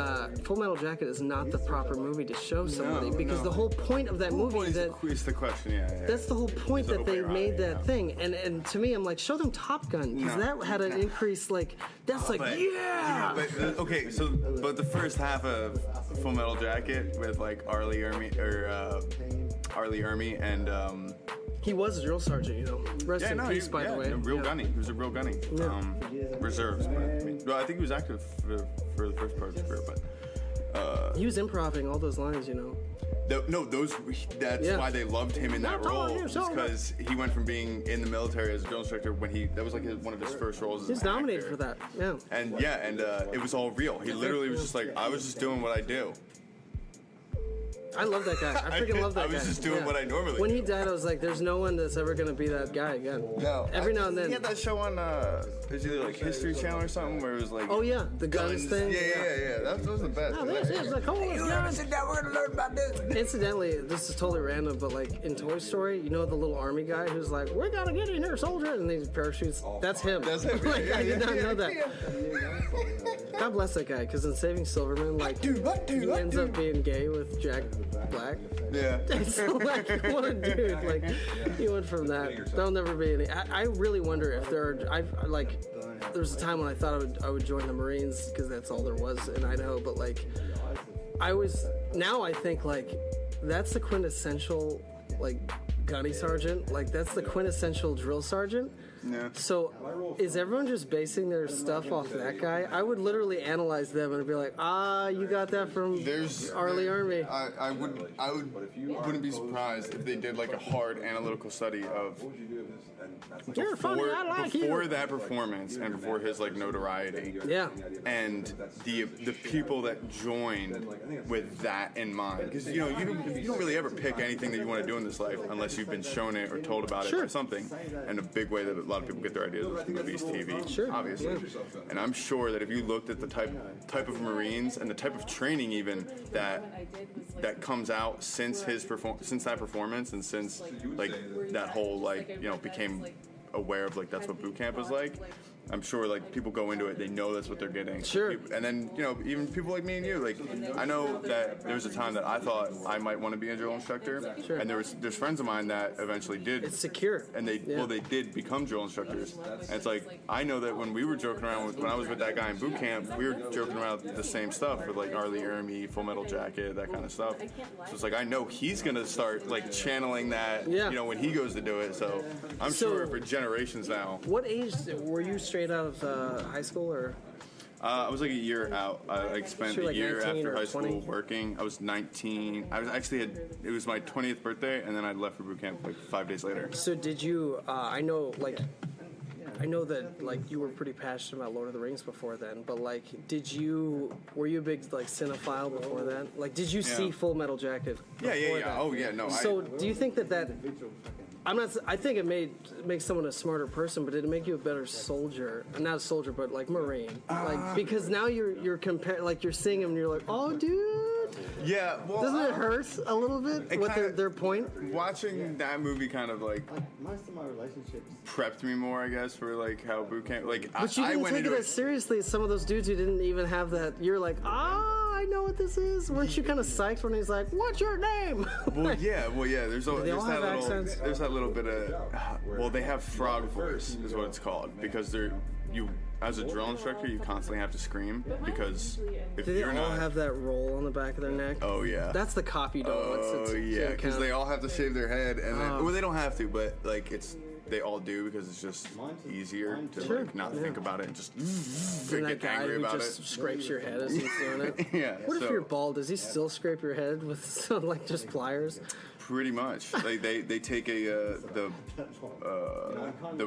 Full Metal Jacket is not the proper movie to show somebody, because the whole point of that movie is that It's the question, yeah. that's the whole point that they made that thing. And to me, I'm like, show them Top Gun, because that had an increase, like, that's like, But, yeah! okay, so but the first half of Full Metal Jacket with like Arlie Ermy and He was a drill sergeant, you know. Rest in peace, by the way. A real gunny. He was a real gunny. Reserves, but I mean, well, I think he was active for the first part of his career, but he was improvising all those lines, you know. That's why they loved him in that role, just because he went from being in the military as a drill instructor that was like one of his first roles. He's nominated for that, yeah. And it was all real. He literally was just like, I was just doing what I do. I love that guy. I freaking love that guy. I was just doing what I normally When do. he died, I was like, there's no one that's ever going to be that guy again. No. Every now and then. He had that show on, it was either like History Channel or something, where it was like... Oh, yeah, the guns thing. Yeah. That was the best. Oh, this is like, holy God. Sit down, we're gonna learn about this. Incidentally, this is totally random, but like in Toy Story, you know the little army guy who's like, we gotta get in here, soldier, and these parachutes. That's him. That's him. Like, I did not know that. God bless that guy, because in Saving Silverman, like, he ends up being gay with Jack Black. Yeah. So like, what a dude! Like, he went from that. There'll never be any. I really wonder if there are. There was a time when I thought I would join the Marines because that's all there was in Idaho. But like, now I think like that's the quintessential like gunny sergeant. Like that's the quintessential drill sergeant. Yeah. So, is everyone just basing their stuff off that guy? I would literally analyze them and be like, you got that from Arlie Army. I wouldn't be surprised if they did like a hard analytical study of You're funny, I like you. before that performance and before his like notoriety. Yeah. And the people that joined with that in mind, because you don't really ever pick anything that you want to do in this life unless you've been shown it or told about it or something. And a big way that a lot of people get their ideas is from movies, TV, obviously. And I'm sure that if you looked at the type of Marines and the type of training even that comes out since that performance and since like that whole became aware of like that's what boot camp is like. I'm sure like people go into it, they know that's what they're getting. Sure. And then even people like me and you, like I know that there was a time that I thought I might want to be a drill instructor, Sure. and there's friends of mine that eventually did. It's secure. And they did become drill instructors. And it's like I know that when we were joking around when I was with that guy in boot camp, we were joking around with the same stuff with like Arlie Army, Full Metal Jacket, that kind of stuff. So it's like I know he's gonna start like channeling that, when he goes to do it. So I'm sure for generations now. What age were you straight out of high school or? I was like a year out. I spent a year after high school working. I was 19. It was my 20th birthday, and then I left for boot camp like 5 days later. So did you? I know that like you were pretty passionate about Lord of the Rings before then, but like, were you a big like cinephile before that? Like, did you see Full Metal Jacket? Yeah. That? Oh yeah, no. So do you think that? I think it makes someone a smarter person, but did it make you a better soldier? Not a soldier, but like Marine. Like because now you're comparing, like you're seeing them and you're like, oh dude. Yeah. Well, doesn't it hurt a little bit with their point? Watching that movie kind of like most of my relationships prepped me more, I guess, for like how boot camp. Like, but you didn't take it as seriously as some of those dudes who didn't even have that. You're like, I know what this is. Weren't you kind of psyched when he's like, "What's your name?" Well, yeah. There's that little bit of. They have frog voice, is what it's called, because as a drill instructor, you constantly have to scream because if Do they you're all not, have that roll on the back of their neck? Oh yeah. That's the cop you don't want to yeah, because they all have to shave their head, and then, they don't have to, but like they all do because it's just easier to like not think about it and just and that get guy angry who about just it. scrapes your head as he's doing it. Yeah. What if you're bald? Does he still scrape your head with like just pliers? Pretty much. Like they take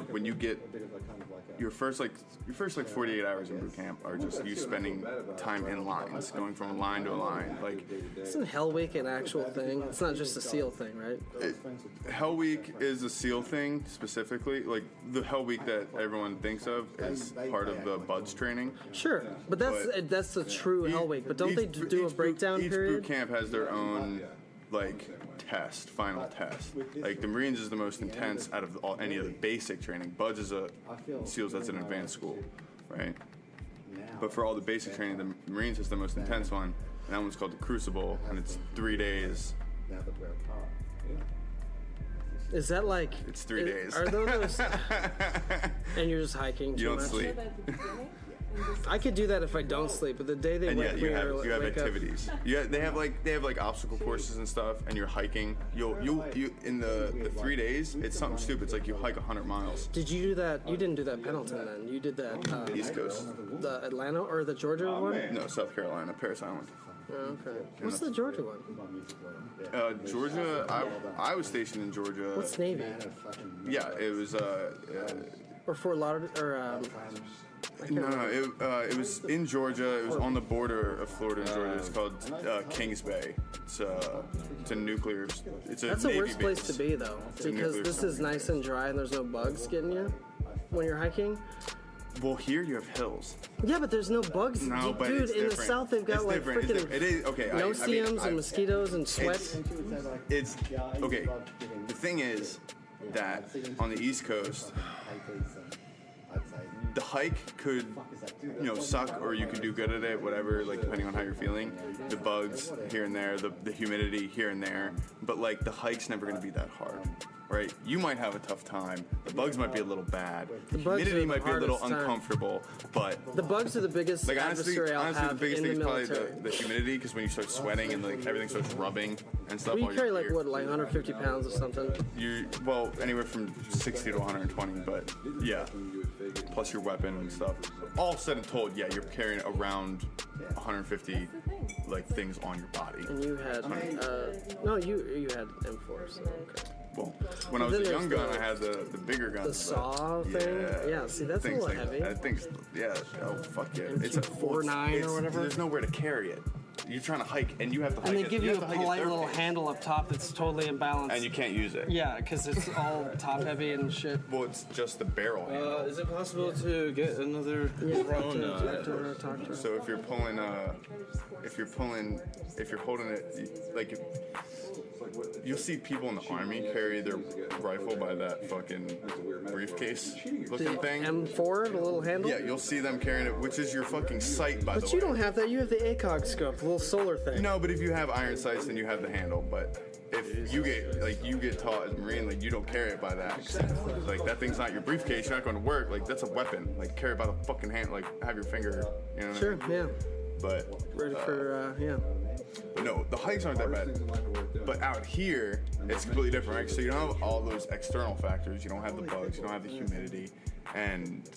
when you get your first 48 hours in boot camp are just you spending time in lines, going from line to a line. Like, isn't Hell Week an actual thing? It's not just a SEAL thing, right? Hell Week is a SEAL thing specifically. Like the Hell Week that everyone thinks of is part of the BuDS training. Sure, but that's the true Hell Week. But don't they do a breakdown period? Each boot camp has their own final test. Like the Marines is the most intense out of any of the basic training. BuDS is SEALs, that's an advanced school, right? But for all the basic training, the Marines is the most intense one, and that one's called the Crucible, and it's 3 days. Is that like? It's 3 days. Are those? And you're just hiking. You don't sleep. I could do that if I don't sleep, but the day they And wake me or you have wake up, activities. They have like obstacle courses and stuff, and you're hiking. You in the 3 days, it's something stupid. It's like you hike 100 miles. Did you do that? You didn't do that Pendleton then. You did that East Coast. the Atlanta or the Georgia one? No, South Carolina, Paris Island. Oh, okay. What's the Georgia one? Georgia. I was stationed in Georgia. What's Navy? Yeah, it was. Or Fort Lauderdale? Or No. It was in Georgia. It was on the border of Florida and Georgia. It's called Kings Bay. It's a nuclear. It's a that's the Navy worst place base. to be though, because nuclear this is nice and dry and there's no bugs getting you when you're hiking. Well, here you have hills. Yeah, but there's no bugs. No, but dude, it's in the different. south they've got It's like different. It's freaking different. It is okay. no-see-ums and mosquitoes and sweat. It's okay. The thing is that on the East Coast, the hike could, suck, or you could do good at it, whatever, like depending on how you're feeling. The bugs here and there, the humidity here and there, but like the hike's never going to be that hard, right? You might have a tough time. The bugs might be a little bad. The bugs humidity are the might be a little hardest time. uncomfortable, but The bugs are the biggest like honestly, adversary I'll the have biggest in thing the is probably military. the humidity, because when you start sweating and like everything starts rubbing and stuff. We all your carry like gear- what, like 150 pounds or something. Well, anywhere from 60 to 120, but yeah, plus your weapon and stuff. All said and told, yeah, you're carrying around 150 like things on your body. And you had no, you had M4, so okay. Well, when I was Then a there's young gun, the- I had the bigger guns. The saw but thing? Yeah, see, that's a things little heavy. I think, yeah. Oh fuck yeah! It's a 4.9 or whatever. There's nowhere to carry it. You're trying to hike, and you have to hike. And they it- give you have a to hike it polite third little pace, handle up top that's totally imbalanced. and you can't use it. Yeah, because it's all top heavy and shit. Well, it's just the barrel handle. Is it possible to get another Corona? Talk to her. So if you're holding it, like, you'll see people in the army carry their rifle by that fucking briefcase looking thing. M4, the little handle? Yeah, you'll see them carrying it, which is your fucking sight, by the way. But you don't have that. You have the ACOG scope, the little solar thing. No, but if you have iron sights, then you have the handle. But if you get taught as a Marine, like, you don't carry it by that. Like, that thing's not your briefcase. You're not going to work. Like, that's a weapon. Like, carry it by the fucking hand. Like, have your finger. You know what Sure, I mean? yeah. But Ready for, yeah. no, the hikes aren't that bad. But out here, it's completely different, right? So you don't have all those external factors. You don't have the bugs. You don't have the humidity, and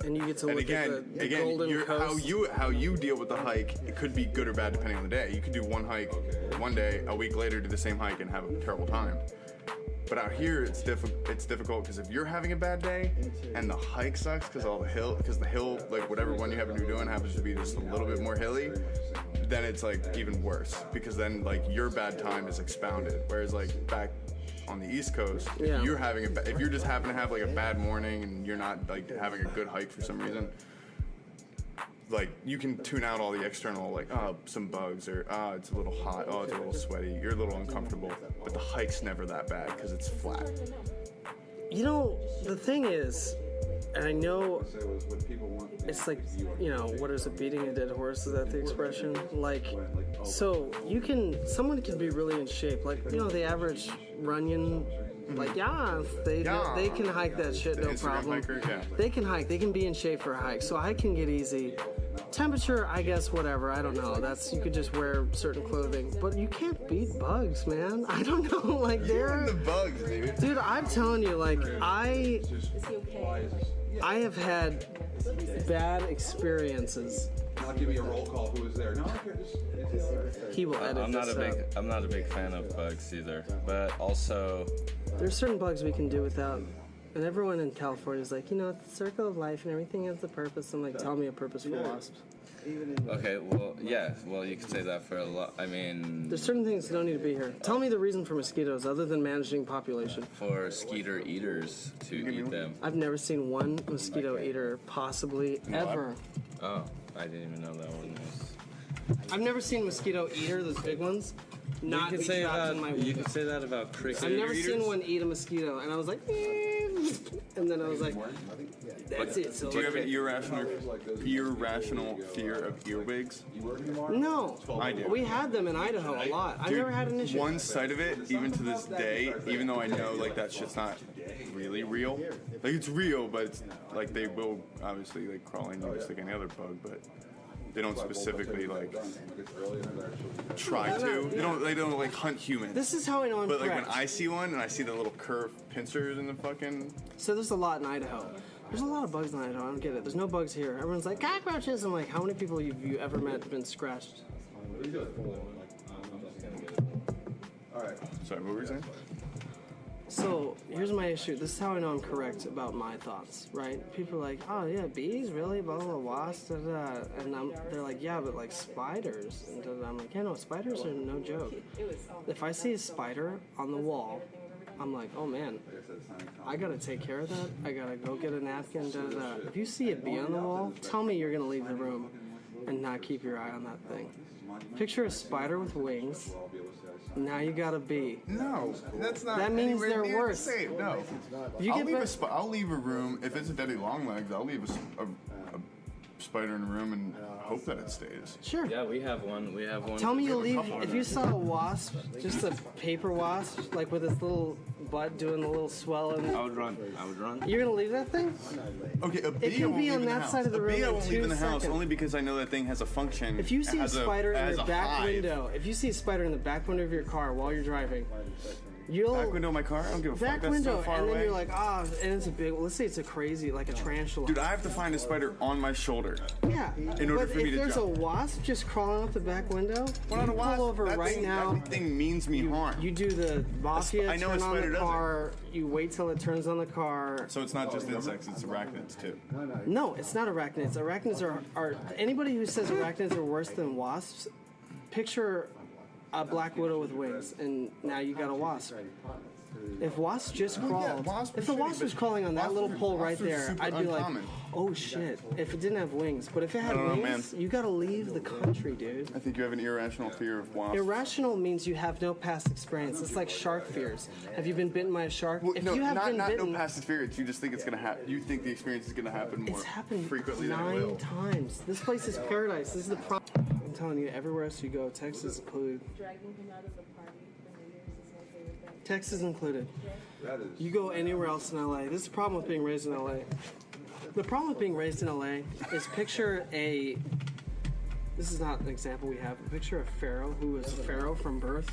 you get to look at the Golden you're, Coast. how you deal with the hike, it could be good or bad depending on the day. You could do one hike one day, a week later do the same hike and have a terrible time. But out here, it's difficult because if you're having a bad day and the hike sucks because the hill, like whatever one you happen to be doing happens to be just a little bit more hilly, then it's like even worse because then like your bad time is expounded. Whereas like back on the East Coast, Yeah. if you're just happen to have like a bad morning and you're not like having a good hike for some reason, like you can tune out all the external, like some bugs or it's a little hot, it's a little sweaty, you're a little uncomfortable, but the hike's never that bad because it's flat. You know, the thing is, and I know it's like, what is it, beating a dead horse? Is that the expression? Like, so someone can be really in shape. Like, the average Runyon, like, they can hike that shit, no Instagram problem. hiker, yeah. They can hike. They can be in shape for a hike. So I can get easy. Temperature, I guess, whatever. I don't know. You could just wear certain clothing. But you can't beat bugs, man. I don't know. Like, they're... The bugs, dude. Dude, I'm telling you, like, I have had bad experiences. I'll give you a roll call. Who was there? No, He will edit I'm not this a big. out. I'm not a big fan of bugs either. But also, There's certain bugs we can do without. And everyone in California is like, it's the circle of life and everything has a purpose. I'm like, tell me a purpose for wasps. okay, well, yeah, well, you could say that for a lot. I mean, There's certain things that don't need to be here. Tell me the reason for mosquitoes other than managing population. for skeeter eaters to eat them. I've never seen one mosquito eater, possibly ever. Oh, I didn't even know that one was. I've never seen mosquito eater, those big ones, not You be could say trapped that. in my You window. could say that about cricket I've never eaters. seen one eat a mosquito, and I was like, And then I was like, that's it. So Do you have an irrational fear of earwigs? no, I do. we had them in Idaho a lot. I've never had an issue. One side of it, even to this day, even though I know like that shit's not really real. Like it's real, but it's like they will obviously like crawl in you just like any other bug, but they don't specifically like try to. They don't like hunt humans. This is how I know I'm But like correct. when I see one and I see the little curved pincers in the fucking. So there's a lot in Idaho. There's a lot of bugs in Idaho. I don't get it. There's no bugs here. Everyone's like cockroaches. I'm like, how many people have you ever met been scratched? Sorry, what were you saying? So here's my issue. This is how I know I'm correct about my thoughts, right? People are like, oh yeah, bees, really? Blah, blah, blah, wasps, da, da. And they're like, yeah, but like spiders. And da, da. I'm like, yeah, no, spiders are no joke. If I see a spider on the wall, I'm like, oh man, I gotta take care of that. I gotta go get a napkin, da, da, da. If you see a bee on the wall, tell me you're gonna leave the room and not keep your eye on that thing. Picture a spider with wings. Now you got a bee. No, that's not. That means anywhere they're near the worse. same. No, You I'll get leave, back- I'll leave a room if it's a daddy long legs. I'll leave a spider in a room and hope that it stays. Sure. Yeah, we have one. We have one. Tell me you'll leave couple if of you saw a wasp, just a paper wasp, like with its little butt doing the little swell, and I would run. you're gonna leave that thing? Okay, a bee can I won't be leave on in the that house. side of the A room bee I in won't leave in the 2 house seconds. only because I know that thing has a function. If you see a spider in as your a back hive. window, if you see a spider in the back window of your car while you're driving, you'll Back window of my car, I don't give a fuck. back That's window, so far and then away. you're like, and it's a big. Let's say it's a crazy, like a tarantula. Dude, I have to find a spider on my shoulder. Yeah. in order but for me if to there's jump. a wasp just crawling out the back window, Well, not you a wasp. pull over That right thing, now. That thing means me harm. You do the mafia I know a turn on spider the does it. car. You wait till it turns on the car. So it's not just insects, it's arachnids too. No, it's not arachnids. Arachnids are anybody who says arachnids are worse than wasps. Picture a black widow with wings, and now you got a wasp. If wasps just crawled, wasps are if the shitty, wasp was but crawling on that wasps little are- pole right wasps are there, super I'd be uncommon. like, oh shit. If it didn't have wings, but if it had I don't know, wings, man. you gotta leave the country, dude. I think you have an irrational fear of wasps. Irrational means you have no past experience. It's like shark fears. Have you been bitten by a shark? Well, If no, you have not been bitten, no past experience. You just think it's gonna happen. You think the experience is gonna happen more it's happened frequently than it 9 will. times. This place is paradise. This is the problem. I'm telling you, everywhere else you go, Texas included. Dragging him out of the party for New Year's is my favorite thing. Texas included. You go anywhere else in LA. This is the problem with being raised in LA. The problem with being raised in LA is picture a. This is not an example we have. But picture a pharaoh who was a pharaoh from birth,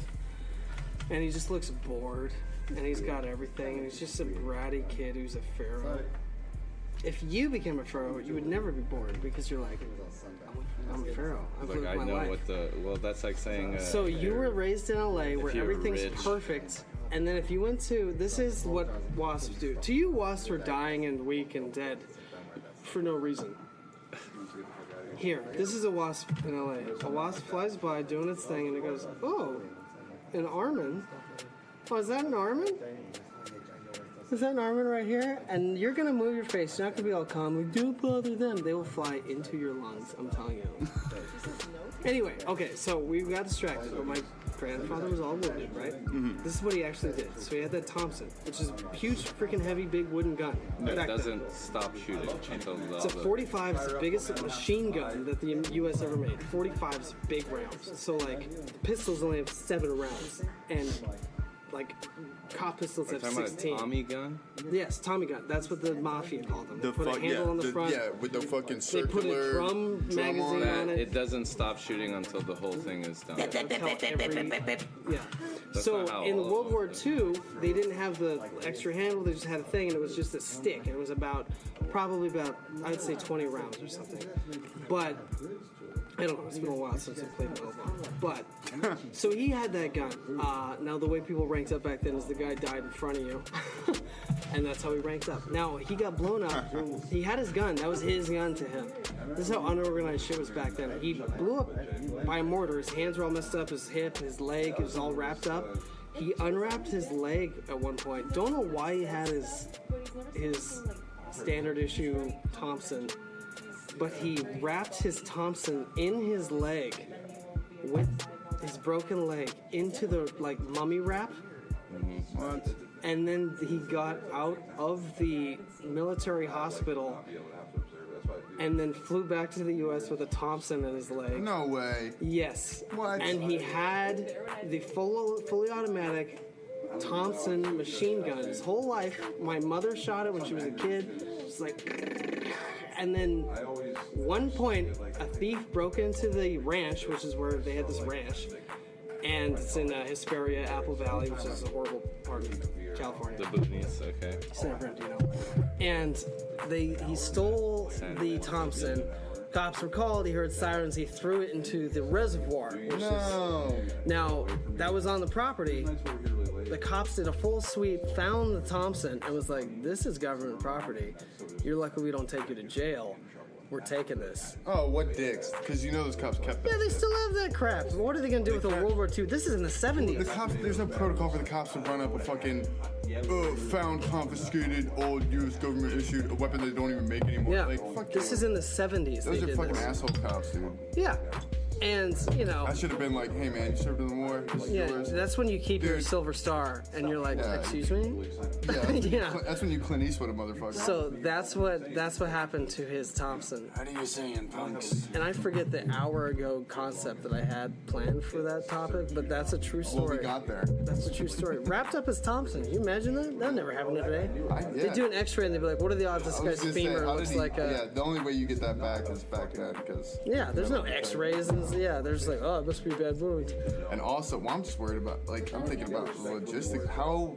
and he just looks bored, and he's got everything, and he's just a bratty kid who's a pharaoh. If you became a pharaoh, you would never be bored because you're like, I'm a pharaoh. I've Like lived I my know life. what the. Well, that's like saying. So you were raised in LA where you're everything's rich. perfect, and then if you went to, this is what wasps do. To you, wasps are dying and weak and dead for no reason. Here, this is a wasp in LA. A wasp flies by doing its thing, and it goes, oh, an Armen? Oh, is that an Armen? Is that an Armen right here? And you're gonna move your face. You're not gonna be all calm. Like, don't bother them. They will fly into your lungs. I'm telling you. Anyway, okay, so we got distracted, but my grandfather was all wounded, right? This is what he actually did. So he had that Thompson, which is a huge, freaking heavy, big wooden gun. It back then. doesn't stop shooting until the. It's a 45. It's the biggest machine gun that the U.S. ever made. 45's big rounds. So like, pistols only have 7 rounds, and like, cop pistols have Talking about a 16. Tommy gun. Yes, Tommy gun. That's what the mafia called them. They put a fuck- handle on the front. Yeah, with the fucking They circular. put a drum magazine That on it. it doesn't stop shooting until the whole thing is done. Yeah. That's So not how in all World of War II, they didn't have the extra handle. They just had a thing, and it was just a stick. And it was probably about, I'd say 20 rounds or something. But I don't know. It's been a while since I played Volleyball. But so he had that gun. Now the way people ranked up back then is the guy died in front of you, and that's how he ranked up. Now he got blown up. He had his gun. That was his gun to him. This is how unorganized shit was back then. He blew up by a mortar. His hands were all messed up. His hip, his leg, it was all wrapped up. He unwrapped his leg at one point. Don't know why he had his standard issue Thompson, but he wrapped his Thompson in his leg with his broken leg into the like mummy wrap. What? and then he got out of the military hospital and then flew back to the U.S. with a Thompson in his leg. No way. Yes. What? And he had the fully automatic Thompson machine gun his whole life. My mother shot it when she was a kid. It's like, and then one point, a thief broke into the ranch, which is where they had this ranch, and it's in Hesperia, Apple Valley, which is a horrible part of California. The boonies, okay. San Bernardino. And he stole the Thompson. Cops were called. He heard sirens. He threw it into the reservoir. Now that was on the property. The cops did a full sweep, found the Thompson, and was like, "This is government property. You're lucky we don't take you to jail. We're taking this." Oh, what dicks? Because you know those cops kept that. Yeah, they shit. still have that crap. What are they gonna do with the World War II? This is in the 70s. The cops, there's no protocol for the cops to run up a fucking found, confiscated, old U.S. government issued a weapon they don't even make anymore. Yeah, Like, fuck this you. is in the 70s. Those they are did fucking this. asshole cops, dude. Yeah, and I should have been like, hey man, you served in the war. This is yeah, yours. that's when you keep your Dude. silver star, and you're like, Yeah. excuse me. Yeah, Yeah. That's when you Clint Eastwood a motherfucker. So that's what happened to his Thompson. How do you saying, punks? And I forget the hour ago concept that I had planned for that topic, but that's a true Well, story. we got there. That's a true story. Wrapped up as Thompson. Can you imagine that? That never happened today. They Yeah. do an X-ray and they'd be like, "What are the odds this I was guy's gonna say, femur how did looks he- like a?" Yeah, the only way you get that back is back then, because. Yeah, there's no X-rays, and yeah, there's like, oh, it must be a bad wound. And also, well, I'm just worried about, like, I'm thinking about the logistics. How.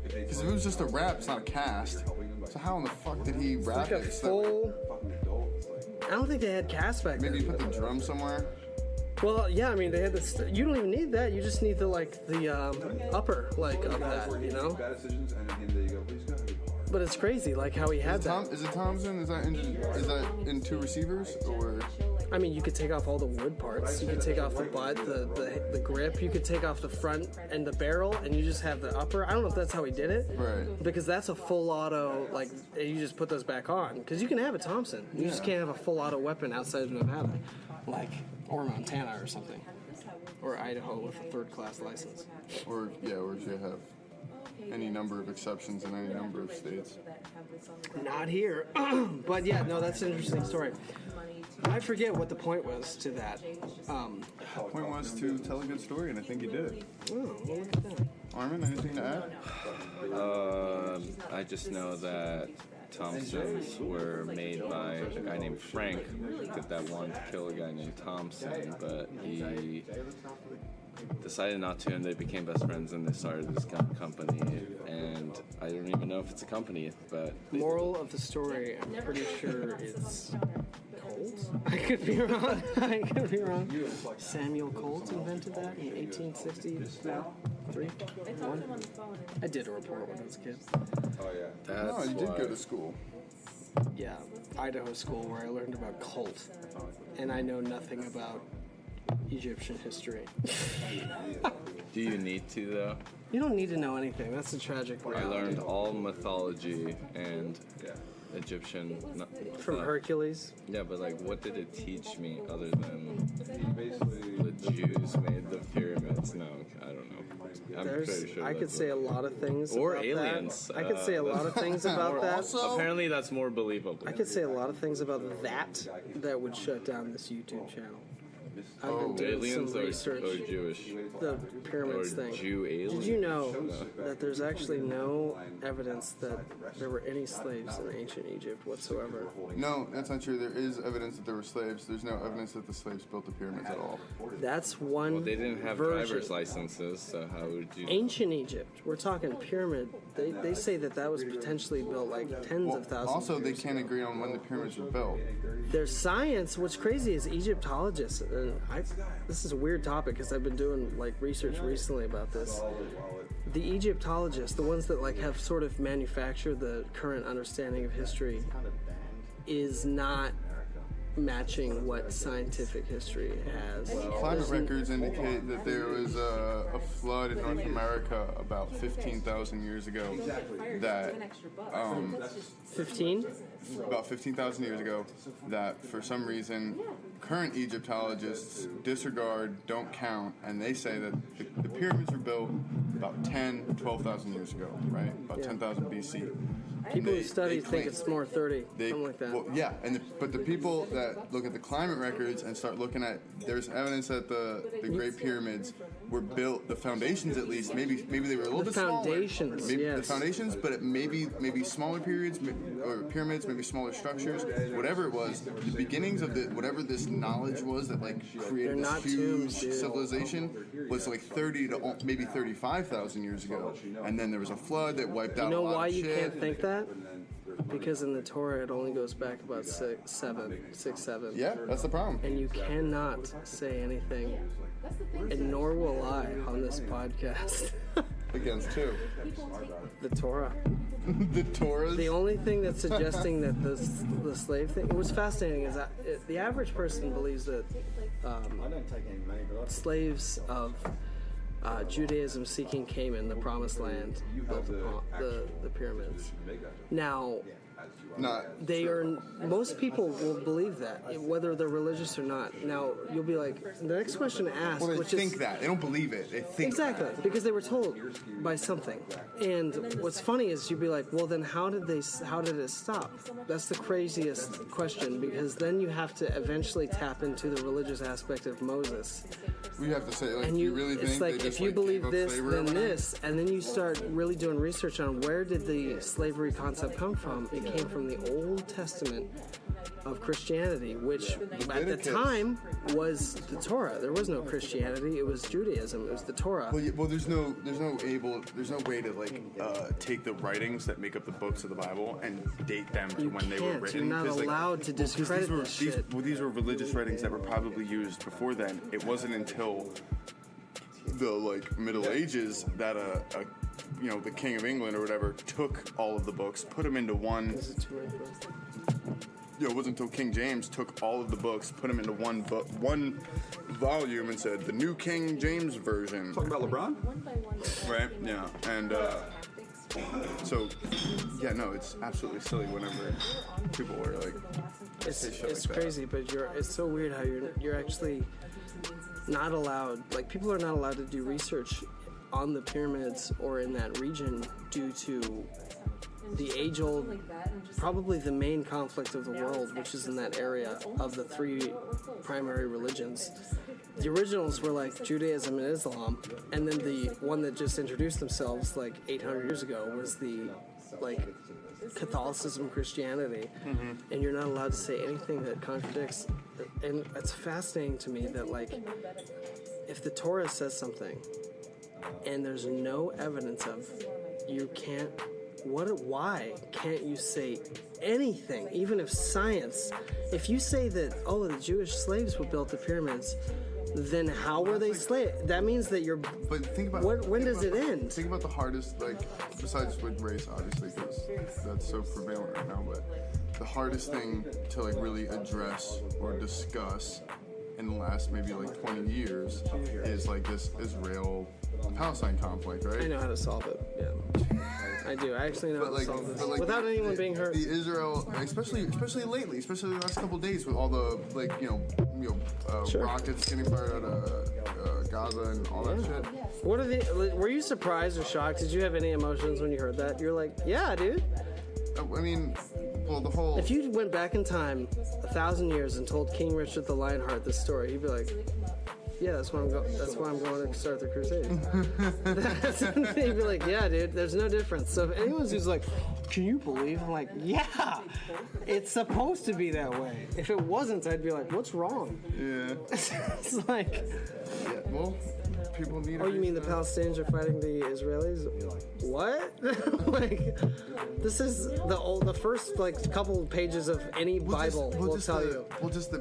Because if it was just a wrap, it's not a cast. So how in the fuck did he wrap Like a it? full. I don't think they had cast back then. Maybe you put the drum somewhere. Well, yeah, I mean they had this. You don't even need that. You just need the upper of that, you know. Bad decisions, and then there you go. Please go. But it's crazy, like how he had that. Is it Thompson? Is that in two receivers or? I mean, you could take off all the wood parts. You could take off the butt, the grip. You could take off the front and the barrel, and you just have the upper. I don't know if that's how he did it. Right. Because that's a full auto, like, you just put those back on. Because you can have a Thompson. You just can't have a full auto weapon outside of Nevada. Like, or Montana or something. Or Idaho with a third-class license. Or if you have any number of exceptions in any number of states. Not here. But yeah, no, that's an interesting story. I forget what the point was to that. The point was to tell a good story, and I think you did. Oh, well, look at that. Armen, anything to add? I just know that Thompsons were made by a guy named Frank that wanted to kill a guy named Thompson, but he decided not to, and they became best friends, and they started this gun company, and I don't even know if it's a company, but... Moral of the story, I'm pretty sure it's Colt. I could be wrong. I could be wrong. Samuel Colt invented that in 1863. I did a report when I was a kid. Oh yeah. That's Oh, you did why- go to school. Yeah, Idaho school where I learned about Colt, and I know nothing about Egyptian history. Do you need to, though? You don't need to know anything. That's the tragic I reality. learned all mythology and Egyptian... From Hercules. Yeah, but like, what did it teach me other than Basically, the Jews made the pyramids? No, I don't know. I'm pretty sure I could that's say a lot of things Or about aliens. that. I could say a lot of things about that. Apparently, that's more believable. I could say a lot of things about that would shut down this YouTube channel. I've Oh, been doing Aliens some or research. Jewish? The pyramids Or thing. Jew aliens? Did you know that there's actually no evidence that there were any slaves in ancient Egypt whatsoever? No, that's not true. There is evidence that there were slaves. There's no evidence that the slaves built the pyramids at all. That's one Well, they didn't have version. driver's licenses, so how would you... Ancient Egypt, we're talking pyramid. They say that was potentially built like tens Well, of thousands. also, of they years can't ago. agree on when the pyramids were built. There's science. What's crazy is Egyptologists, and this is a weird topic because I've been doing like research recently about this. The Egyptologists, the ones that like have sort of manufactured the current understanding of history, is not matching what scientific history has. Climate records indicate that there was a flood in North America about 15,000 years ago. That 15? about 15,000 years ago, that for some reason current Egyptologists disregard, don't count, and they say that the pyramids were built about 10, 12,000 years ago, right? About 10,000 BC. People who study they think claim- it's more 30, something like that. Well, yeah, but the people that look at the climate records and start looking at, there's evidence that the Great Pyramids were built, the foundations at least, maybe they were a little bit foundations, smaller. Maybe yes. the foundations, but it maybe smaller periods or pyramids, maybe smaller structures, whatever it was. The beginnings of whatever this knowledge was that like created They're this not huge tombs, dude. civilization was like 30 to maybe 35,000 years ago, and then there was a flood that wiped out You know a lot why of you shit. can't think that? Because in the Torah it only goes back about 6, 7. Yeah, that's the problem. And you cannot say anything, and nor will I on this podcast. Against two. The Torah. The Torahs. The only thing that's suggesting that the slave thing. What's fascinating is that the average person believes that I don't take any money, but slaves of Judaism seeking Canaan, the promised land, built the pyramids. Now, Not. they are. Most people will believe that, whether they're religious or not. Now, you'll be like, the next question to ask, Well, they which think is that. They don't believe it. They think exactly that. because they were told by something. And what's funny is you'd be like, well, then how did it stop? That's the craziest question, because then you have to eventually tap into the religious aspect of Moses. We have to say, like, And you really it's think like they just if you like, believe gave up this, slavery or then whatever? this, and then you start really doing research on where did the slavery concept come from. It came from the Old Testament of Christianity, which at the Leviticus. time was the Torah. There was no Christianity; it was Judaism. It was the Torah. Well, there's no way to like take the writings that make up the books of the Bible and date them to You when they were can't. written. You're not 'cause, like, allowed to because discredit this shit. These were religious writings that were probably used before then. It wasn't until the like Middle Ages that the King of England or whatever took all of the books, put them into one. Is it too late for us? It wasn't until King James took all of the books, put them into one volume, and said the New King James Version. Talking about LeBron? Right? Yeah. And so, yeah, no, it's absolutely silly whenever people are like, It's say shit like that. crazy, but it's so weird how you're actually not allowed. Like, people are not allowed to do research on the pyramids or in that region due to the age-old, probably the main conflict of the world, which is in that area of the three primary religions. The originals were like Judaism and Islam, and then the one that just introduced themselves like 800 years ago was the like Catholicism, Christianity, and you're not allowed to say anything that contradicts. And it's fascinating to me that like if the Torah says something and there's no evidence of, you can't. Why can't you say anything, even if science? If you say that, the Jewish slaves would build the pyramids, then how were they slaves? That means that you're. But think about When think does about it the- end? Think about the hardest, like, besides with race, obviously, because that's so prevalent right now. But the hardest thing to like really address or discuss in the last maybe like 20 years is like this Israel-Palestine conflict, right? I know how to solve it. Yeah, I do. I actually know how to solve this without anyone being hurt. The Israel, especially lately, especially the last couple of days with all the Sure. rockets getting fired out of Gaza and all that shit. What are the? Were you surprised or shocked? Did you have any emotions when you heard that? You're like, yeah, dude. I mean, well, the whole. If you went back in time 1,000 years and told King Richard the Lionheart this story, he'd be like, "Yeah, that's why I'm going to start the crusade." He'd be like, "Yeah, dude, there's no difference." So if anyone's who's like, "Can you believe?" I'm like, "Yeah, it's supposed to be that way." If it wasn't, I'd be like, "What's wrong?" Yeah. It's like, Yeah. Well, people need. oh, you mean the Palestinians are fighting the Israelis? What? Like, this is the first like couple pages of any Bible will tell you. Well, just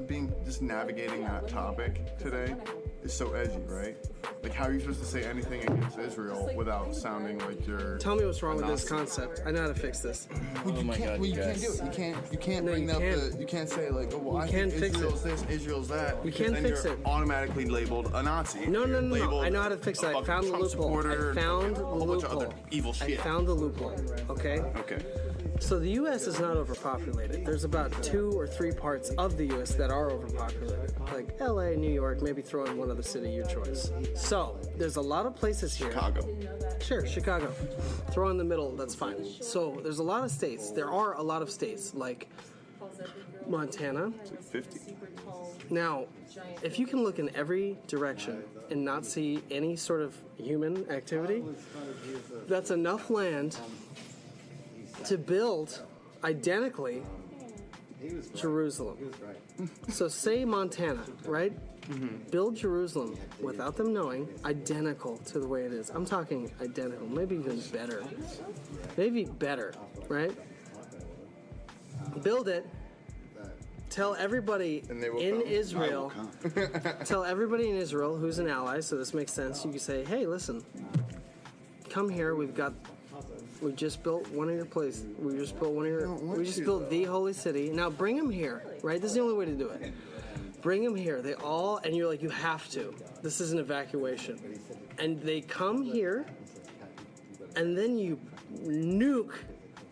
navigating that topic today is so edgy, right? Like, how are you supposed to say anything against Israel without sounding like you're? Tell me what's wrong a with this Nazi? concept. I know how to fix this. Well, you can't do it. You can't No, bring you up can't. you can't say like, oh, well, I can think fix Israel's it. this, Israel's that. You because can then fix you're it. automatically labeled a Nazi. No. You're labeled I know how to fix it. a I found the Trump loophole. supporter, I found the a whole bunch of loophole. other evil shit. I found the loophole. Okay. Okay. So the U.S. is not overpopulated. There's about 2 or 3 parts of the U.S. that are overpopulated, like L.A., New York, maybe throw in one other city, your choice. So there's a lot of places here. Chicago. Sure, Chicago. Throw in the middle, that's fine. So there's a lot of states. There are a lot of states, like Montana. 50. Now, if you can look in every direction and not see any sort of human activity, that's enough land to build identically Jerusalem. So say Montana, right? Build Jerusalem without them knowing, identical to the way it is. I'm talking identical, maybe even better. Maybe better, right? Build it. Tell everybody And they will in come. Israel, tell everybody in Israel who's an ally, so this makes sense. You can say, hey, listen, come here. We just built one of your places. We just built built the holy city. Now bring them here, right? This is the only way to do it. Bring them here. They all, and you're like, you have to. This is an evacuation. And they come here, and then you nuke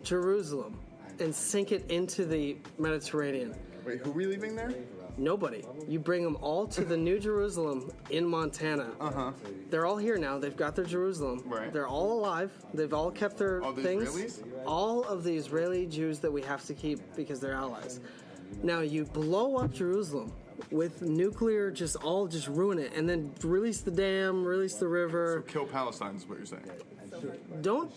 Jerusalem and sink it into the Mediterranean. Wait, who are we leaving there? Nobody. You bring them all to the New Jerusalem in Montana. They're all here now. They've got their Jerusalem. Right. They're all alive. They've all kept their All the things. Israelis? All of the Israeli Jews that we have to keep because they're allies. Now you blow up Jerusalem with nuclear, just ruin it, and then release the dam, release the river. Kill Palestine is what you're saying. Don't,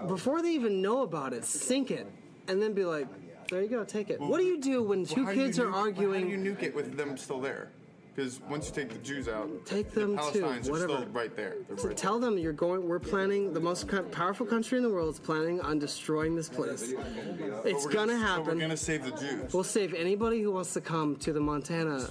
before they even know about it, sink it, and then be like, there you go, take it. What do you do when two kids are arguing? How do you nuke it with them still there? Because once you take the Jews out, Take the them too, Palestinians are whatever. still right there. They're So right tell them we're planning, the most powerful country in the world is planning on destroying this place. It's gonna So we're happen. gonna save the Jews. We'll save anybody who wants to come to the Montana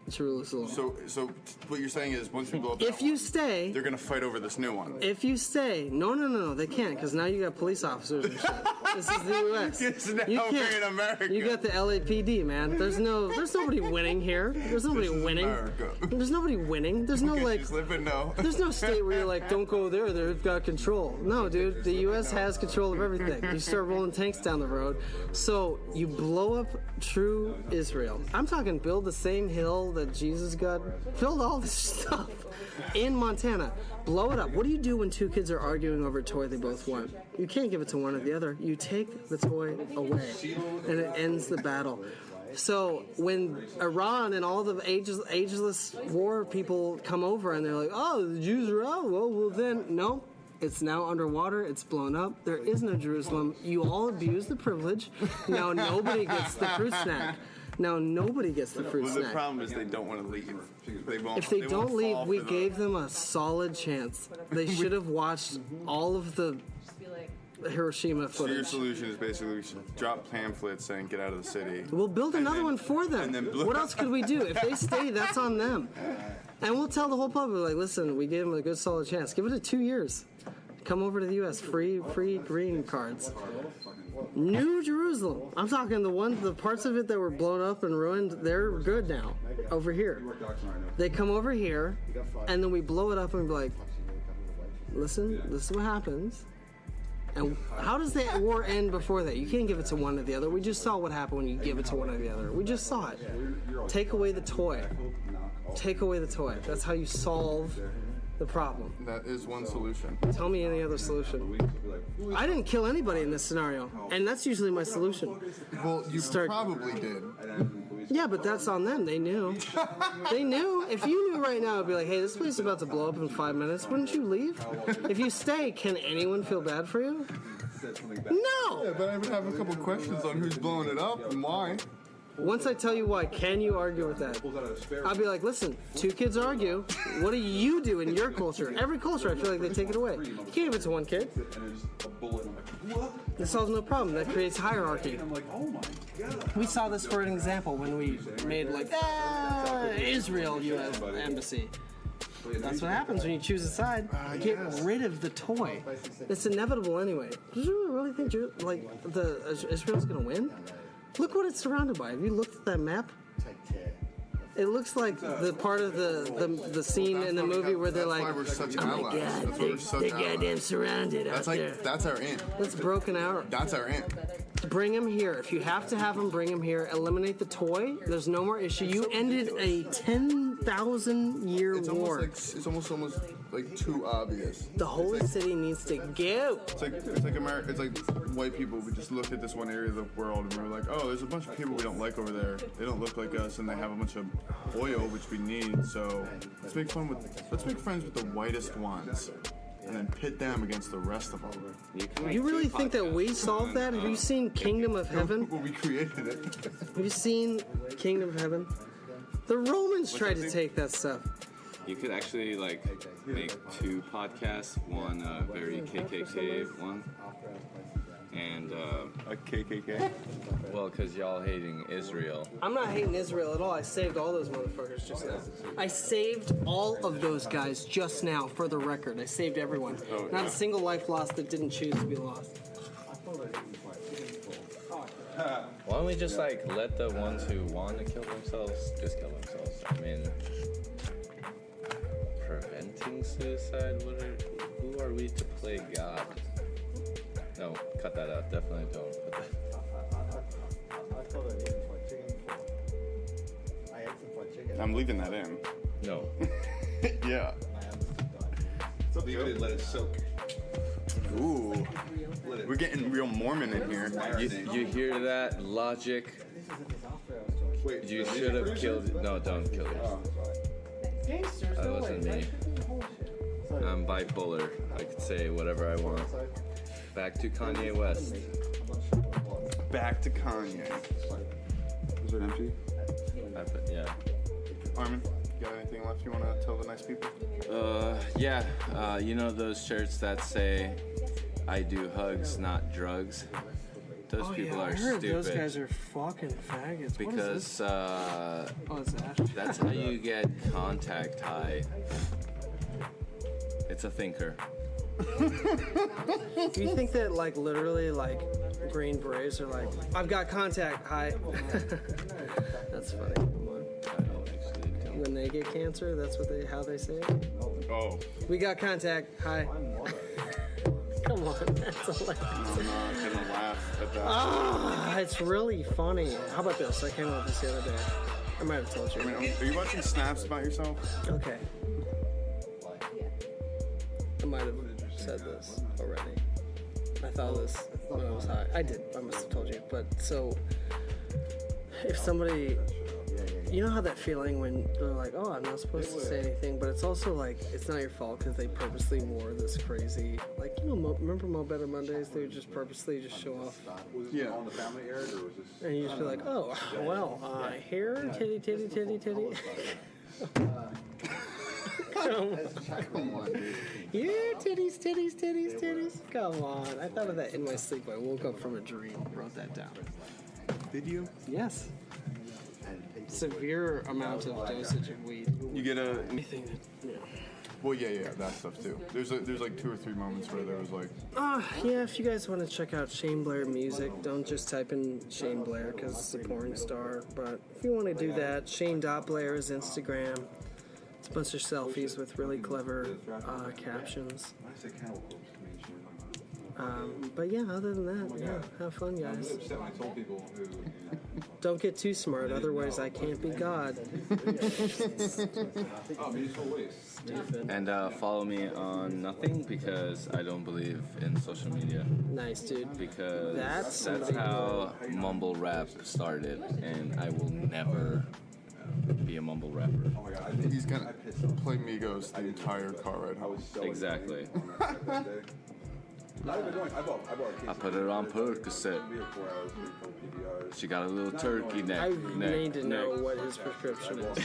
Jerusalem. So what you're saying is once we blow up If that you one, stay, they're gonna fight over this new one. if you stay, no, they can't, because now you got police officers and shit. This is the U.S. It's now You we're in America. You got the LAPD, man. There's nobody winning here. There's nobody This is winning. America. There's nobody winning. There's no Because like. she's living no. There's no state where you're like, don't go there. They've got control. No, dude. The U.S. has control of everything. You start rolling tanks down the road. So you blow up true Israel. I'm talking build the same hill that Jesus got. Build all this stuff in Montana. Blow it up. What do you do when two kids are arguing over a toy they both want? You can't give it to one or the other. You take the toy away, and it ends the battle. So when Iran and all the ageless war people come over and they're like, oh, the Jews are out, well then, no. It's now underwater. It's blown up. There is no Jerusalem. You all abuse the privilege. Now nobody gets the fruit snack. Now nobody gets the fruit Well, snack. the problem is they don't want to leave. They won't, If they won't don't leave, fall we for the- gave them a solid chance. They should have watched all of the Hiroshima So your footage. solution is basically we should drop pamphlets saying get out of the city. We'll build And another then- one for them. and then blow- What else could we do? If they stay, that's on them. And we'll tell the whole public, like, listen, we gave them a good solid chance. Give it 2 years. Come over to the U.S. Free green cards. New Jerusalem. I'm talking the parts of it that were blown up and ruined. They're good now. Over here. They come over here, and then we blow it up and be like, listen, this is what happens. And how does the war end before that? You can't give it to one or the other. We just saw what happened when you give it to one or the other. We just saw it. Take away the toy. Take away the toy. That's how you solve the problem. That is one solution. Tell me any other solution. I didn't kill anybody in this scenario, and that's usually my solution. Well, you Start- probably did. Yeah, but that's on them. They knew. They knew. If you knew right now, it'd be like, hey, this place is about to blow up in 5 minutes. Wouldn't you leave? If you stay, can anyone feel bad for you? No! Yeah, but I would have a couple questions on who's blowing it up and why. Once I tell you why, can you argue with that? I'll be like, listen, two kids argue. What do you do in your culture? Every culture, I feel like they take it away. You can't give it to one kid. This solves no problem. That creates hierarchy. We saw this for an example when we made Israel U.S. embassy. That's what happens when you choose a side. Get rid of the toy. It's inevitable anyway. Do you really think Israel's gonna win? Look what it's surrounded by. Have you looked at that map? It looks like the part of the scene in the movie where they're like, That's why we're such oh my allies. god, That's why we're such they're goddamn allies. surrounded out That's there. that's our end. That's broken out. That's our end. Bring him here. If you have to have him, bring him here. Eliminate the toy. There's no more issue. You ended a 10,000-year war. It's almost like too obvious. The holy city needs to go. It's like America. It's like white people. We just looked at this one area of the world and we were like, oh, there's a bunch of people we don't like over there. They don't look like us, and they have a bunch of oil which we need. So let's make friends with the whitest ones, and then pit them against the rest of them. You really think that we solved that? Have you seen Kingdom of Heaven? Well, we created it. Have you seen Kingdom of Heaven? The Romans tried to take that stuff. You could actually like make 2 podcasts, one very KKK one, and A KKK. well, because y'all hating Israel. I'm not hating Israel at all. I saved all those motherfuckers just now. I saved all of those guys just now, for the record. I saved everyone. Not a single life lost that didn't choose to be lost. Why don't we just like let the ones who want to kill themselves just kill themselves? I mean, preventing suicide. Who are we to play God? No, cut that out. Definitely don't put that. I thought I needed fried chicken before. I had some fried chicken. I'm leaving that in. No. Yeah. Leave it and let it soak. Ooh. We're getting real Mormon in here. You hear that logic? Wait, You should have killed. No, don't kill it. Gangsters, That wasn't me. I'm bipolar. I could say whatever I want. Back to Kanye West. Back to Kanye. Was it empty? Yeah. Armen, you got anything left you want to tell the nice people? Yeah. You know those shirts that say, "I do hugs, not drugs." Those people I are heard stupid. those guys are fucking faggots. What is this? Because Oh, it's Ash. that's how you get contact high. It's a thinker. Do you think that, like, literally, like, Green Berets are like, I've got contact, hi. That's funny. Come on. I don't actually know. When they get cancer, that's how they say it. Oh. We got contact, hi. Come on, that's hilarious. I'm not gonna laugh at that. Ah, it's really funny. How about this? I came up with this the other day. I might have told you. I mean, are you watching snaps about yourself? Okay. I might have said this already. I thought this when I was high. I did. I must have told you. But so, if somebody, you know how that feeling when they're like, "Oh, I'm not supposed to say anything," but it's also like it's not your fault because they purposely wore this crazy, like, you know, remember Mo Better Mondays? They would just purposely just show off, Was this on the family aired or was this? and you just be like, "Oh, well, here, titty, titty, titty, titty." Come on. Yeah, titties, titties, titties, titties. Come on. I thought of that in my sleep. I woke up from a dream. Wrote that down. Did you? Yes. Severe amount of dosage of weed. You get a. Anything that, yeah. Well, yeah, that stuff too. There's like 2 or 3 moments where there was like. Yeah, if you guys want to check out Shane Blair music, don't just type in Shane Blair because it's a porn star. But if you want to do that, Shane.Blair is Instagram. It's a bunch of selfies with really clever captions. But yeah, other than that, yeah, have fun, guys. Upset when I told people who. Don't get too smart, otherwise I can't be God. Oh, musical waste. And follow me on nothing because I don't believe in social media. Nice, dude. Because That's that's how mumble rap started, and I will never be a mumble rapper. Oh my god, I think He's gonna play Migos the entire car ride home. Exactly. Not even going. I bought a case. I put it on Percocet. 3 or 4 hours, 3 or 4 PBRs. She got a little turkey neck. I need to know what his prescription is.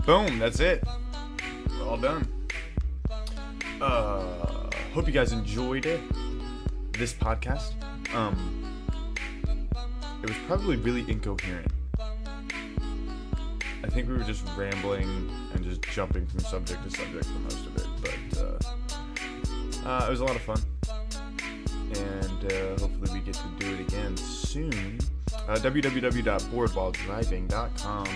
Boom, that's it. We're all done. Hope you guys enjoyed this podcast. It was probably really incoherent. I think we were just rambling and just jumping from subject to subject for most of it, but it was a lot of fun. And hopefully we get to do it again soon. www.boardwhiledriving.com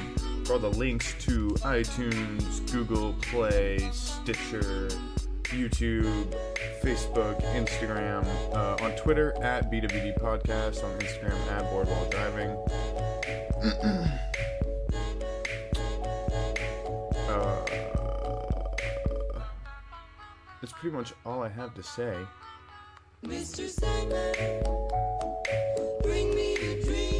for all the links to iTunes, Google Play, Stitcher, YouTube, Facebook, Instagram, on Twitter at BWD Podcast, on Instagram at Board While Driving. That's pretty much all I have to say. Mr. Sandman, bring me a dream.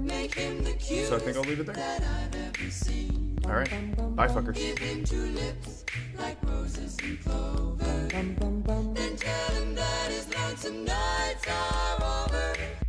Make him the cutest So I think I'll leave it there. that I've ever seen. Alright, bye fuckers. Give him 2 lips like roses and clover. Then tell him that his lonesome nights are over.